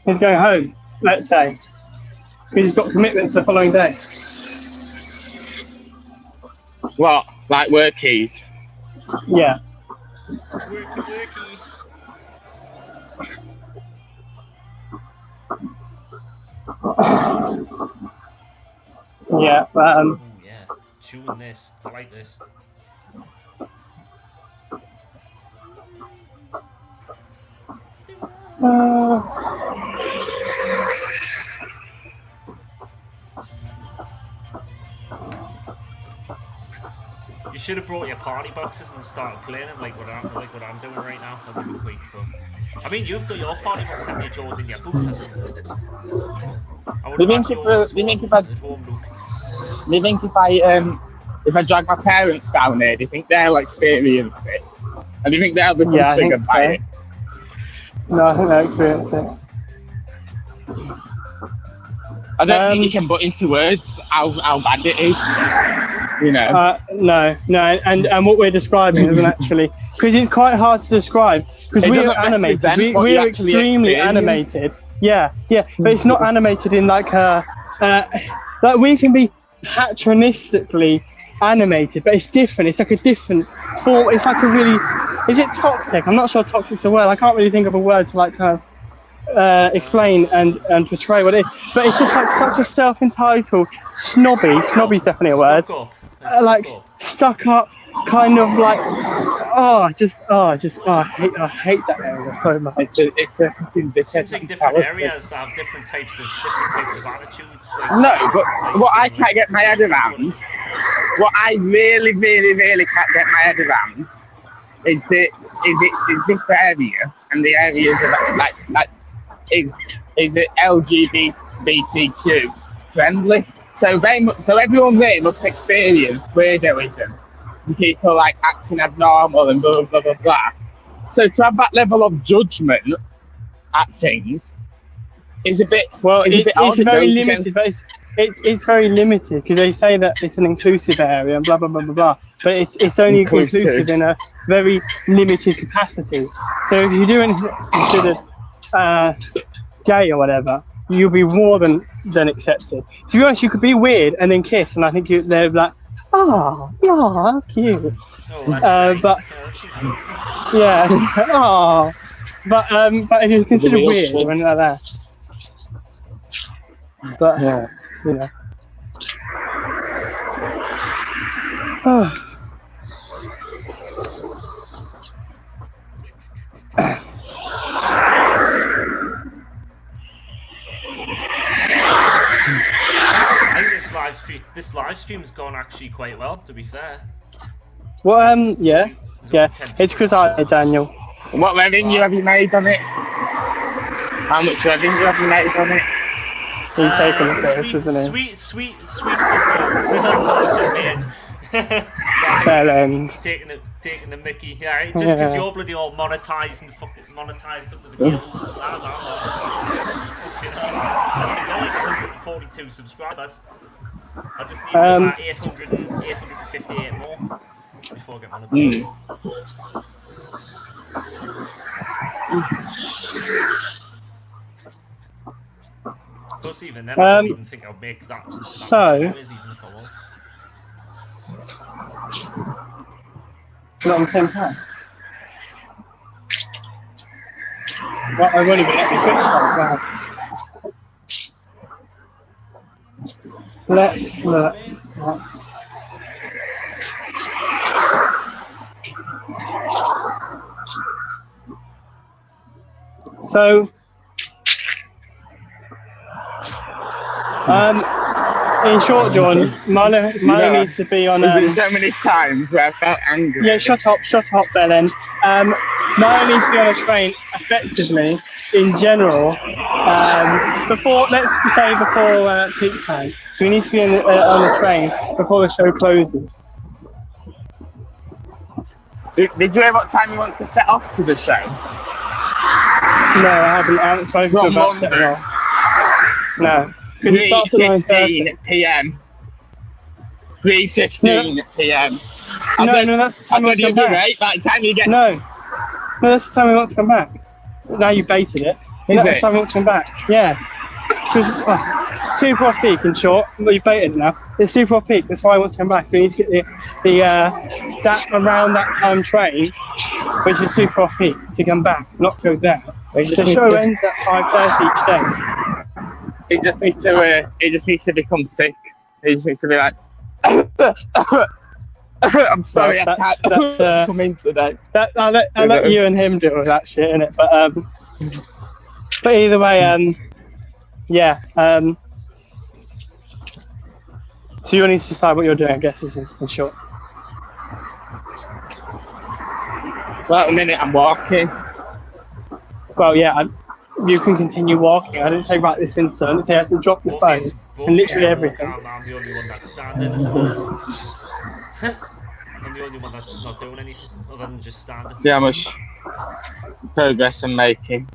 He's going home, let's say. Because he's got commitments the following day. What? Like work keys? Yeah. Worky. Yeah, Oh, yeah. Chewing this. I like this. You should have brought your party boxes and started playing it like what I'm doing right now. That'd be quite fun. I mean, you've got your party box, haven't you, Jordan, in your boot or something? I would Do you think imagine yours is do you think warm, if is warm, Luke. do you think if I drag my parents down here, do you think they'll experience it? And do you think they'll become Yeah, I think triggered by so. it? No, I think they experience it. I don't think you can put into words how bad it is. You know. No, and what we're describing isn't actually, because it's quite hard to describe, because It we're doesn't animated, represent what you we're actually extremely experience. animated. Yeah, but it's not animated in like like we can be patronistically animated, but it's different. It's like a different form. It's like a really, is it toxic? I'm not sure toxic's the word. I can't really think of a word to like kind of explain and portray what it is, but it's just like such a self-entitled snobby's definitely a word, Stuck up. like stuck up kind of like I hate that area so much. It's a fucking dickhead Seems like different mentality. areas that have different types of attitudes. Like, No, but like, what I like, can't get my head around, what I really can't get my head around is this area and the areas of like is it LGBTQ friendly? So everyone there must experience weirdoism and people like acting abnormal and blah blah blah blah. So to have that level of judgment at things is a bit odd. It's It very goes limited, against- but it's very limited because they say that it's an inclusive area and blah blah blah blah blah, but it's only inclusive in a very limited capacity. So if you do anything that's considered gay or whatever, you'll be more than accepted. To be honest, you could be weird and then kiss, and I think they're like, oh, how cute. Oh, that's nice. But Yeah, that's yeah, oh, but if you're considered real weird shit. or anything like that, but Yeah. you know. Oh. I think this live stream's gone actually quite well, to be fair. Well, yeah, There's yeah. only 10 It's because I, Daniel. What revenue have you made on it? How much revenue have you made on it? He's taking the piss, isn't he? Sweet football. That's all it made. Fair end. Taking the Mickey. Yeah, just because you're bloody all monetized and fucking monetized up to the gills. I've only got like 142 subscribers. I just need about 858 more before I get monetized. Plus, even then, I don't even think I'll make that so- much noise, even if I was. Not on the same time. Well, I won't even let me switch that. Let's look. So, in short, John, Milo needs to be on. There's been so many times where I felt angry. Yeah, shut up, Belen. Milo needs to be on a train effectively in general. Before peak time. So he needs to be on the train before the show closes. Did you hear what time he wants to set off to the show? No, I haven't spoken to him about it at all. No. Because it starts at 9:30. 3:15 p.m. 3:15 p.m. No, that's the I time he said wants to you'll come be back. right by the time you get. No, that's the time he wants to come back. Now you baited it. That's the time he wants to come back. Yeah. Super off peak, in short. Well, you baited it now. It's super off peak. That's why he wants to come back. So he needs to get that around that time train, which is super off peak, to come back, not go down. The show ends at 5:30 each day. He just needs to become sick. He just needs to be like. I'm sorry, I can't come in today. I'll let you and him deal with that shit, innit? But either way, yeah. So you need to decide what you're doing, I guess, is in short. Well, at the minute I'm walking. Well, yeah, you can continue walking. I didn't say right this instant. I didn't say I have to drop your phone Both and of literally us are everything. walking. I'm the only one that's standing at the moment. I'm the only one that's not doing anything other than just standing. See how much progress I'm making.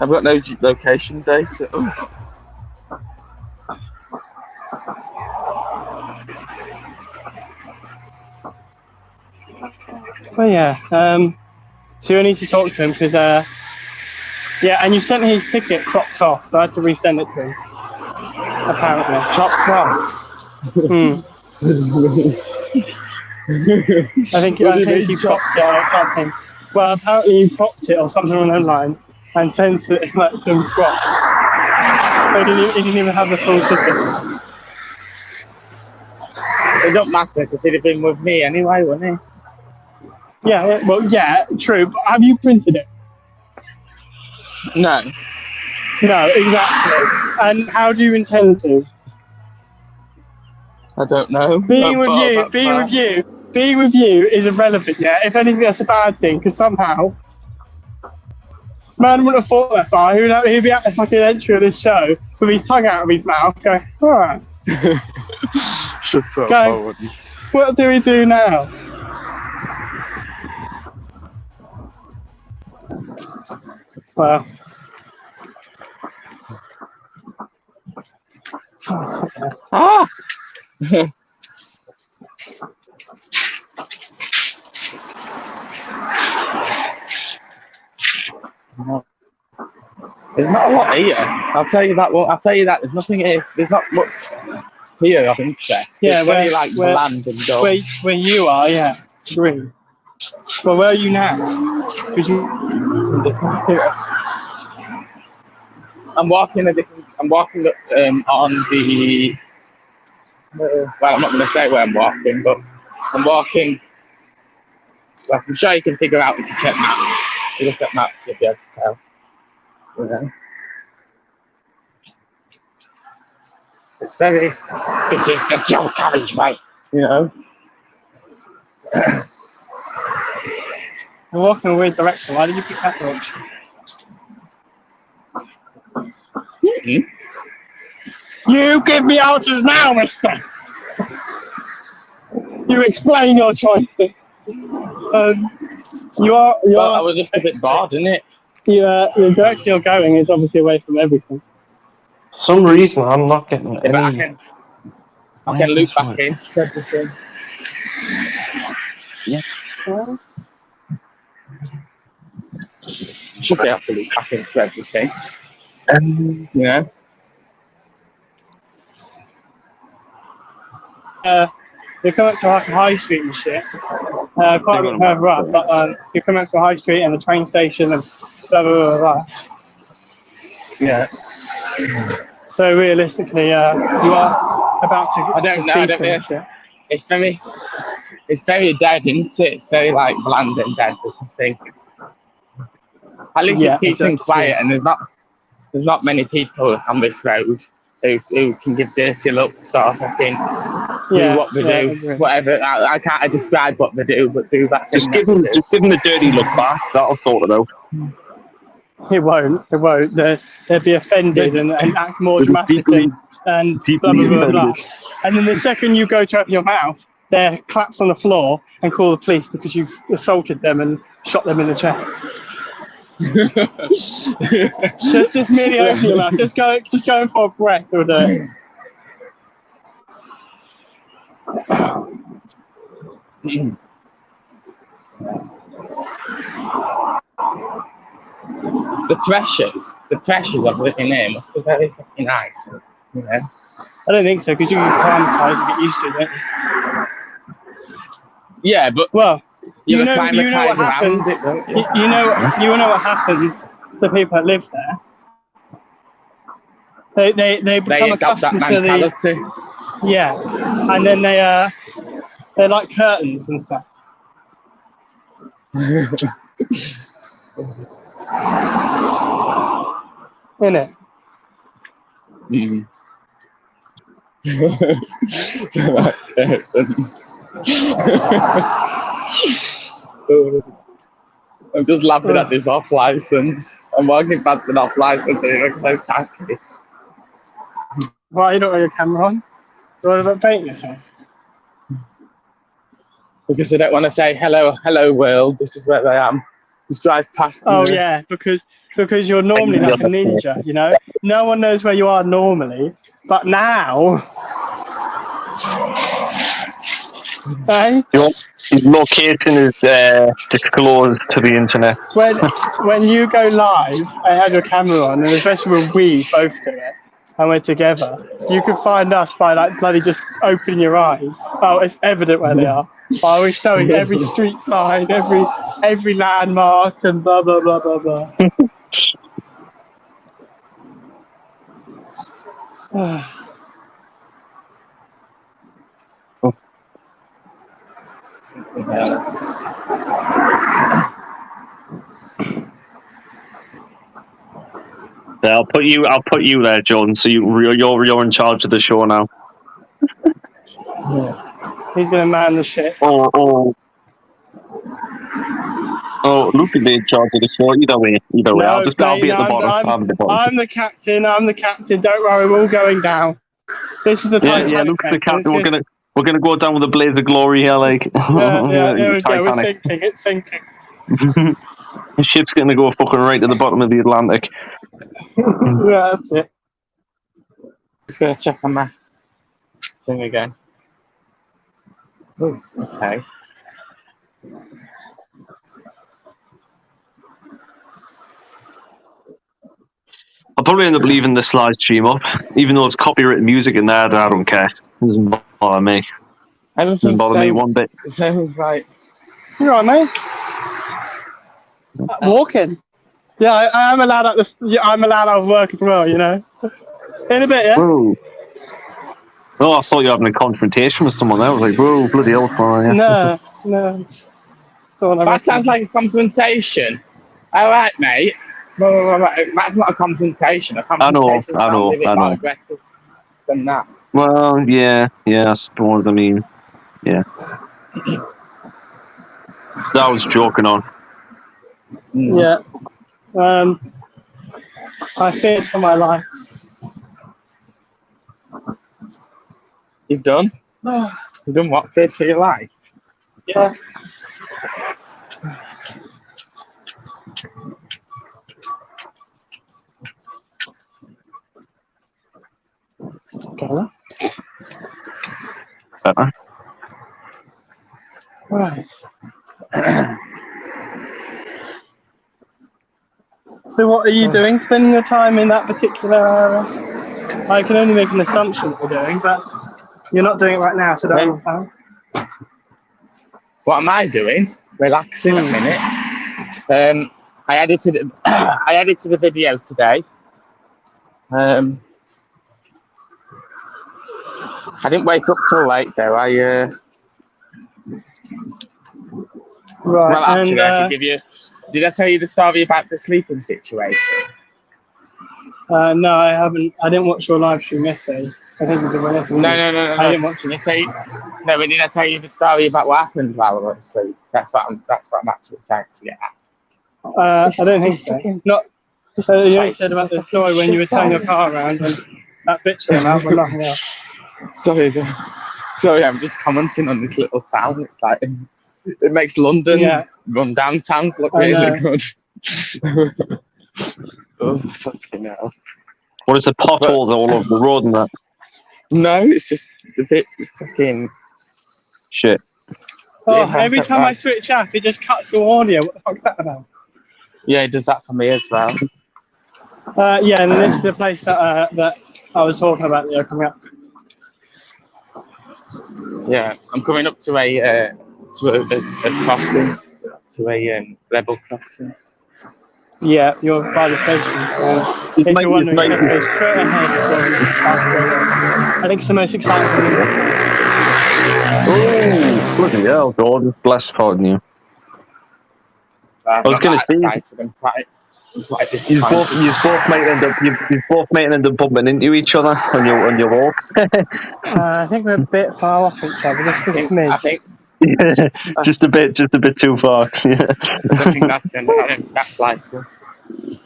I've got no location data. Oh. Oh yeah. So you need to talk to him because yeah, and you sent his ticket cropped off, so I had to resend it to him. Apparently. Chopped off. Hmm. I think you cropped it or something. Well, apparently you cropped it or something on online and sent it like some cropped. So he didn't even have the full ticket. It don't matter because he'd have been with me anyway, wouldn't he? Yeah, well, yeah, true. But have you printed it? No. No, exactly. And how do you intend to? I don't know. Being with you is irrelevant, yeah? If anything, that's a bad thing, because somehow, man wouldn't have thought that far. He'd be at the fucking entry of this show with his tongue out of his mouth going, alright. Shut up, Go. I wouldn't. What do we do now? Well. Ah! There's not a lot here. I'll tell you that. Well, I'll tell you that. There's nothing here. There's not much here of interest. Yeah, it's very like bland and dull. Where you are, yeah, agree. Well, where are you now? Because I'm walking a different. I'm walking on the. Well, I'm not going to say where I'm walking, but I'm walking. Well, I'm sure you can figure out if you check maps. If you look at maps, you'll be able to tell. You know? It's very. This is the dual carriageway. You know. you're walking in a weird direction. Why did you pick that direction? Mm-hmm. You give me answers now, mister! You explain your choices. You are. Well, I was just a bit bored, isn't it? The direction you're going is obviously away from everything. For some reason, I'm not getting But I any. can loop back in. Everything. Yeah. Should be able to loop back into everything. You know. You come up to like a high street and shit, quite a bit further up, but you come up to a high street and a train station and blah blah blah blah. Yeah. So realistically, you are about to. I don't know. see I don't through know. shit. It's very dead, isn't it? It's very like bland and dead. I think. At least Yeah, it's peace and exactly. quiet, and there's not many people on this road who can give dirty looks or fucking do what they do, agree. whatever. I can't describe what they do, but do that. Just thing give that them the dirty look back. That'll sort it out. It won't. They'll be offended and act more They'll be dramatically and blah blah deeply blah blah. offended. And then the second you go to open your mouth, they collapse on the floor and call the police because you've assaulted them and shot them in the chest. just merely open your mouth. Just go for a breath or do it. The pressures of living here must be very fucking high. You know? I don't think so because you get acclimatise and get used to it, don't you? Yeah, but Well, you know what acclimatise around happens. it, don't you? You know what happens to people that live there. They become They adopt that accustomed to the mentality. and then they're like curtains and stuff. Innit? Mm. Like curtains. I'm just laughing at this off license. I'm walking past an off license and it looks so tacky. Why you don't have your camera on? What about painting yourself? Because I don't want to say hello world, this is where I am. Just drive past Oh me. yeah, because you're normally like a ninja, you know? No one knows where you are normally, but now hey? His location is disclosed to the internet. When you go live and have your camera on, and especially when we both do it and we're together, you can find us by like bloody just opening your eyes. Oh, it's evident where they are. By we're showing every street sign, every landmark, and blah blah blah blah blah. Yeah, I'll put you there, John. So you're in charge of the show now. He's gonna man the ship. Oh, Luke can be in charge of the show. Either way. No, I'll be at the mate, bottom. I'm the bottom. I'm the captain. Don't worry, we're all going down. This is the Titanic. Yeah, Luke's the captain. We're gonna go down with a blaze of glory here, like. Yeah, there we go. We're Titanic. sinking. It's sinking. The ship's gonna go fucking right to the bottom of the Atlantic. Yeah, that's it. Just gonna check on my thing again. Oh, okay. I'll probably end up leaving this live stream up, even though it's copyrighted music in there. I don't care. It doesn't bother me. Everything's Doesn't bother me one bit. So right. You all right, mate? Walking. Yeah, I am allowed at the. Yeah, I'm allowed out of work as well. You know. In a bit, yeah. Whoa. Oh, I thought you were having a confrontation with someone. I was like, whoa, bloody hell. Oh, yeah. No. That sounds like a confrontation. All right, mate. That's not a confrontation. A confrontation I know. sounds a bit more aggressive than that. Well, yeah, I suppose. I mean, yeah. That was joking on. Yeah. I feared for my life. You've done? You've done what? Feared for your life? Yeah. Okay. Better. Right. So what are you doing? Spending your time in that particular area? I can only make an assumption that you're doing, but you're not doing it right now, so don't understand. What am I doing? Relaxing a minute. I edited a video today. I didn't wake up till late though. Right. Well, actually, I and could give you. Did I tell you the story about the sleeping situation? no, I haven't. I didn't watch your live stream yesterday. I think you did one yesterday. No. I didn't watch it. But did I tell you the story about what happened while I was asleep? That's what I'm actually trying to get at. I don't think so. Not. So you said about the story when you were turning your car around and that bitch came out, but nothing else. Sorry, I'm just commenting on this little town. It's like, it makes London's run down towns look really good. Oh, fucking hell. What is the potholes all over the road and that? No, it's just a bit fucking shit. Oh, every time I switch up, it just cuts to audio. What the fuck's that about? Yeah, it does that for me as well. Yeah, and this is the place that that I was talking about that you're coming up to. Yeah, I'm coming up to a crossing, to a level crossing. Yeah, you're by the station. If you're wondering, it goes straight ahead. I think it's the most exciting thing. Oh, bloody hell, God. Bless pardon you. I was going to say, Like this You time. both might end up bumping into each other on your walks. I think we're a bit far off each other. Just a I smidge. Yeah, just a bit too far. Yeah, I think that's likely.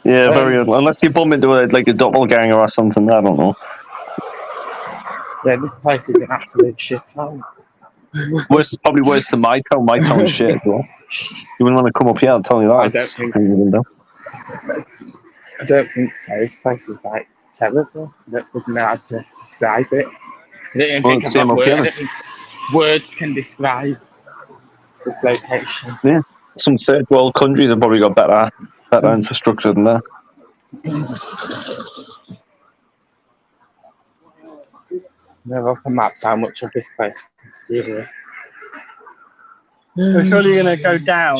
yeah, very. Unless you bump into a doppelganger or something, I don't know. Yeah, this place is an absolute shit town. Probably worse than my town. My town's shit as well. You wouldn't want to come up here. I'll tell you that. I don't think so. This place is like terrible. I don't know how to describe it. I don't even think I've got words. I don't think words can describe this location. Yeah, some third world countries have probably got better infrastructure than that. Never off the maps how much of this place to deal with. So surely you're going to go down.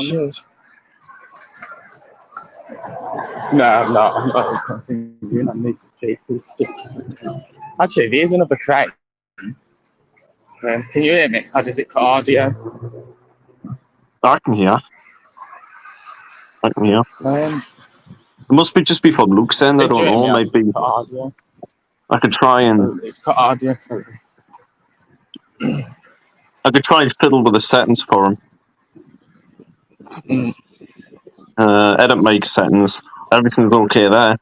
No, I'm not. I'm not continuing on these streets. Actually, there's another crane. Can you hear me? Or does it cut audio? I can hear. It must be just before Luke's end. I don't know. Maybe I could try and. It's cut audio. I could try and fiddle with the settings for him. Edit make settings. Everything's okay there.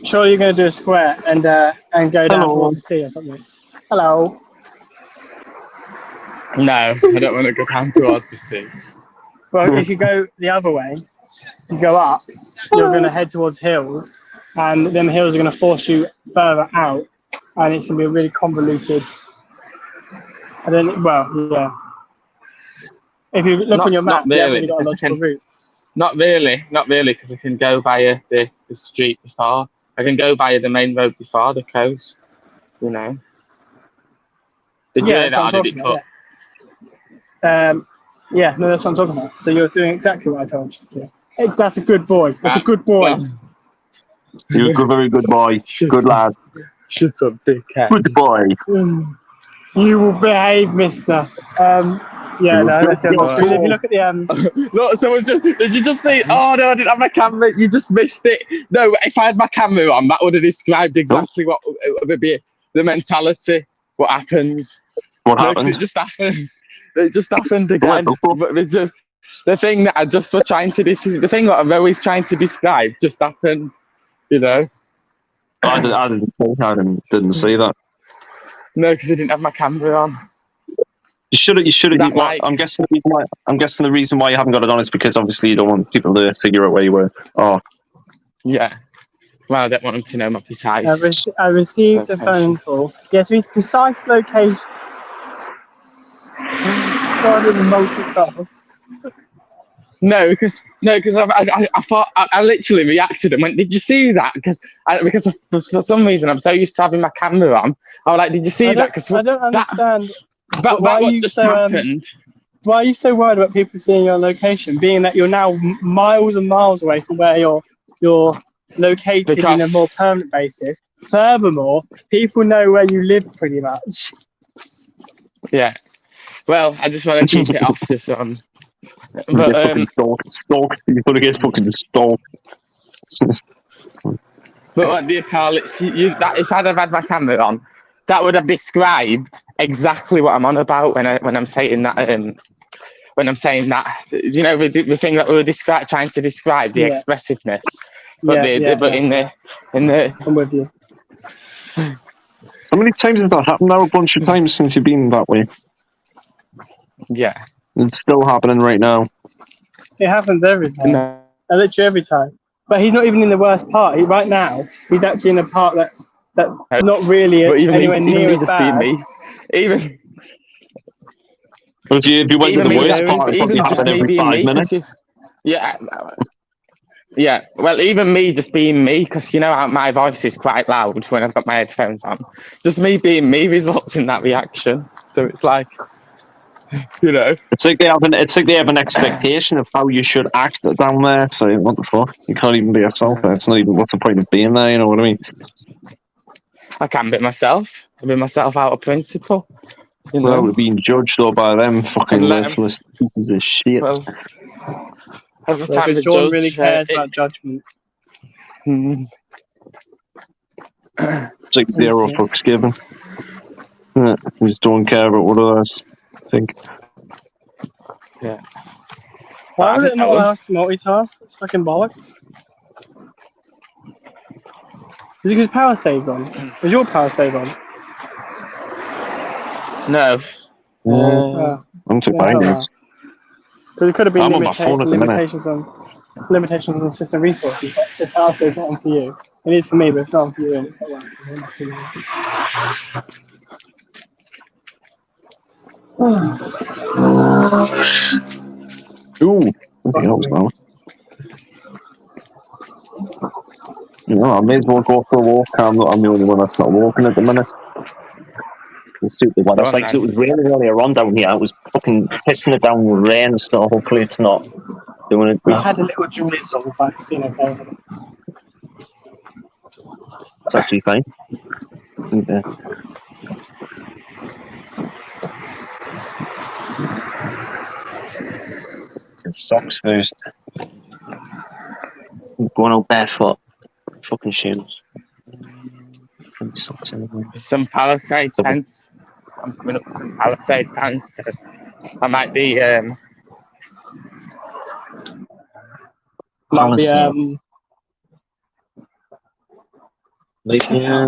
Sure, you're going to do a square and go down towards the sea or something. Hello. No, I don't want to go down towards the sea. Well, if you go the other way, you go up, you're going to head towards hills, and then the hills are going to force you further out, and it's going to be really convoluted. And then, yeah. If you look on your map, you haven't really got a logical route. Not really, because I can go via the street before. I can go via the main road before the coast, you know. Did you hear that? Or did it cut? Yeah, no, that's what I'm talking about. So you're doing exactly what I told you to do. Hey, that's a good boy. That's a good boy. You're a very good boy. Good lad. Shut up, big cat. Good boy. You will behave, mister. Yeah, no, that's if you look at the Look, someone's did you just say, oh no, I didn't have my camera, you just missed it. No, if I had my camera on, that would have described exactly what would be the mentality, what happens. What happened? It just happened. It just happened again. The thing that I just was trying to the thing that I'm always trying to describe just happened, you know. I didn't see that. No, because I didn't have my camera on. You should have. I'm guessing the reason why you haven't got it on is because obviously you don't want people to figure out where you were. Oh. Yeah. Well, I don't want them to know my precise. I received a phone call. Yes, his precise location. God, in the multi-class. No, because I thought I literally reacted and went, "Did you see that?" Because for some reason I'm so used to having my camera on. I was like, "Did you see that?" Because I don't understand. But why what just happened? Why are you so worried about people seeing your location, being that you're now miles and miles away from where you're located in a more permanent basis? Furthermore, people know where you live pretty much. Yeah. Well, I just want to keep it off to some. But stalked. You're gonna get fucking stalked. But what do you call it? That if I'd have had my camera on, that would have described exactly what I'm on about when I'm saying that. When I'm saying that, you know, the thing that we were trying to describe the expressiveness. But in the I'm with you. So many times has that happened now? A bunch of times since you've been that way. Yeah. It's still happening right now. It happens every time. No. Literally every time. But he's not even in the worst part. Right now, he's actually in a part that's not really anywhere near as bad. Me. Even if you went to the worst part, it's probably happen every 5 minutes. Yeah. Well, even me just being me, because you know my voice is quite loud when I've got my headphones on. Just me being me results in that reaction. So it's like, you know, it's like they have an expectation of how you should act down there. So what the fuck? You can't even be yourself there. It's not even. What's the point of being there? You know what I mean? I can't be myself. I be myself out of principle. You know? Well, we're being judged though by them fucking worthless pieces of shit. Every time Because the Jordan judge, really cares about judgment. It's like zero fucks given. Yeah, you just don't care about what others think. yeah. Why would I it don't not know. allow us to multitask? It's fucking bollocks. Is it because power save's on? Is your power save on? No. I'm too Yeah, fine. Because it could have been I'm on my phone at the minute. limitations on system resources, but the power save's not on for you. It is for me, but it's not on for you, and it's not working. It must be Ooh, something else now. You know, I may as well go for a walk. I'm the only one that's not walking at the minute. It's stupid weather. It's like 'cause it was raining earlier on down here. It was fucking pissing it down with rain, so hopefully it's not doing it. We had a little drizzle, but it's been okay. It's actually fine. Yeah. Some socks first. I'm going out barefoot. Fucking shoes. Socks anyway. Some Palisade pants. I'm coming up with some Palisade pants. So I might be Might be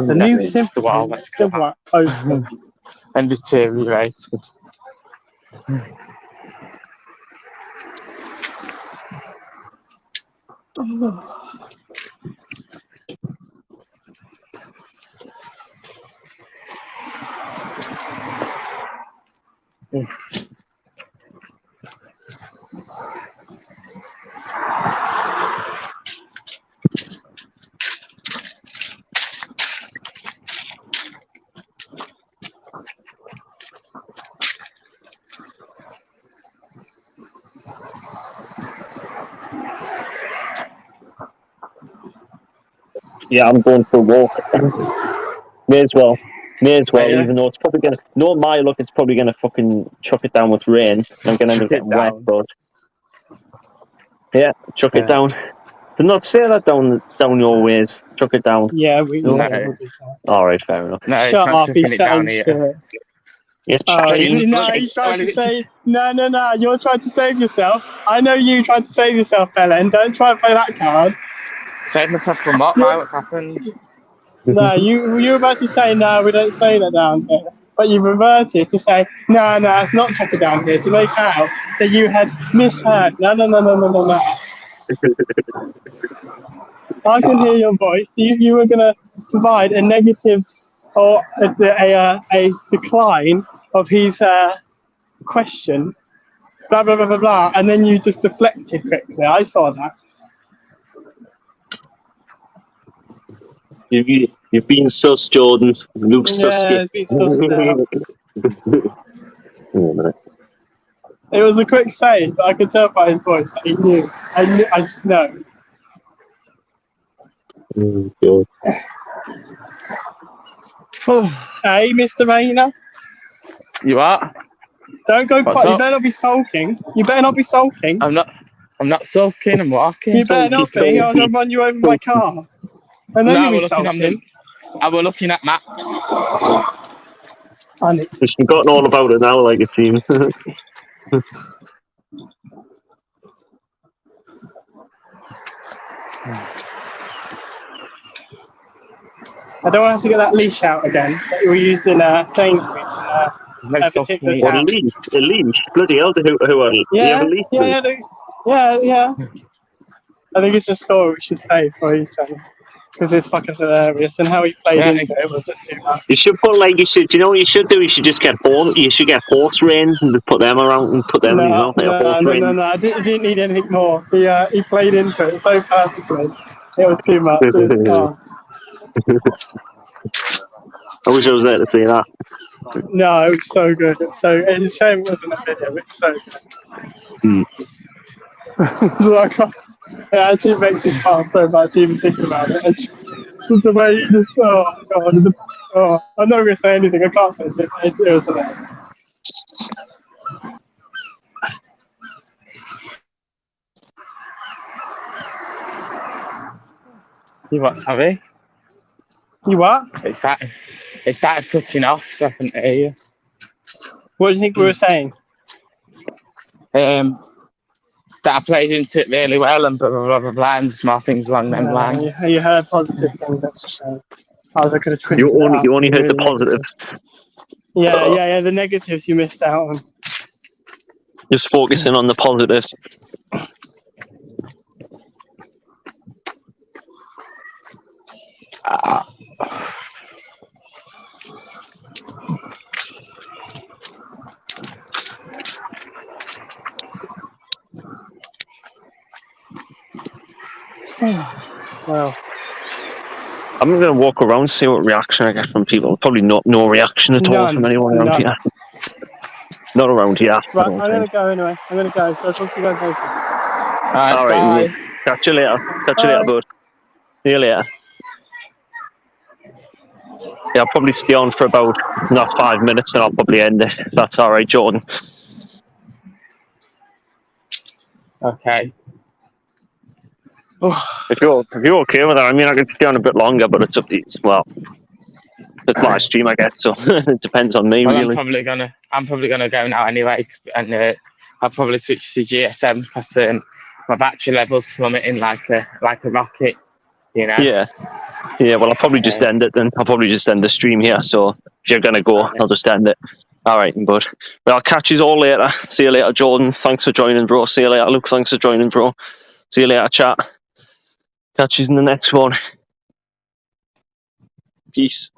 the new It's just a while that's Simple poster. and deteriorated. Yeah, I'm going for a walk. May as well, Yeah. even though it's probably gonna. No, my luck, it's probably gonna fucking chuck it down with rain. I'm gonna end up getting wet, but yeah, chuck it down. Did not say that down your ways. Chuck it down. Yeah, we. No. All right, fair enough. No, Shut it's not up! He's chucking it down saying here. shit. Yes, Oh, chatting. no, he's trying to say, no, you're trying to save yourself. I know you tried to save yourself, Belen. Don't try and play that card. Save myself from what, mate? What's happened? No, you were about to say, no, we don't say that down here. But you reverted to say, no, it's not chuck it down here, to make out that you had misheard. No. I can hear your voice. You were going to provide a negative or a decline of his question, blah, blah, blah, blah, blah, and then you just deflected quickly. I saw that. You've been sus, Jordan. Luke Suskind. It's been It was a quick save, but I could tell by his voice that he knew. I just know. God. Hey, Mr. Rayner. You are? Don't go What's quiet. You up? better not be sulking. I'm not sulking, I'm walking. You better not be. I'm going to run you over my car. And then No, you'll be sulking. I was looking at maps. She's forgotten all about it now, like it seems. I don't want to have to get that leash out again that we used in Sainsbury's. No A sulking particular here. town. A leash? Bloody hell, who are you? Yeah, You have a leash? yeah. I think it's a story we should say for his channel. Because it's fucking hilarious, and how he played into it was just too much. You should put do you know what you should do? You should just get horse reins and just put them around and put them in your mouth. No. I didn't need anything more. He played into it so perfectly. It was too much. I wish I was there to see that. No, it was so good. It's a shame it wasn't a video. It's so good. It actually makes me laugh so much even thinking about it. It's just the way you just, oh god. I'm not going to say anything. I can't say anything. It was hilarious. You what, sorry? You what? It started cutting off, so I couldn't hear you. What do you think we were saying? That I played into it really well and blah blah blah blah blah and just more things along them lines. You heard positive things, that's a shame. I could have twisted You it up. only heard the Really positives. negative. Yeah, the negatives you missed out on. Just focusing on the positives. Well, I'm going to walk around, see what reaction I get from people. Probably no reaction at all None. from anyone around None. here. Not around here. right, I'm going to go anyway. I'm going to go. So I'll talk to you guys later. All right. Bye. Catch you later. Catch you later, Bye. bud. See you later. Yeah, I'll probably stay on for about 5 minutes and I'll probably end it. If that's all right, Jordan. Okay. If you're okay with that, I mean, I could stay on a bit longer, but it's up to you. Well, it's my stream, I guess, so it depends on me, Well, really. I'm probably gonna go now anyway, and I'll probably switch to GSM because my battery levels plummeting like a rocket, you know. Yeah. Well, I'll probably just end it then. I'll probably just end the stream here. So if you're gonna go, I'll just end it. All right, bud. Well, I'll catch you all later. See you later, Jordan. Thanks for joining, bro. See you later, Luke. Thanks for joining, bro. See you later, chat. Catch you in the next one. Peace.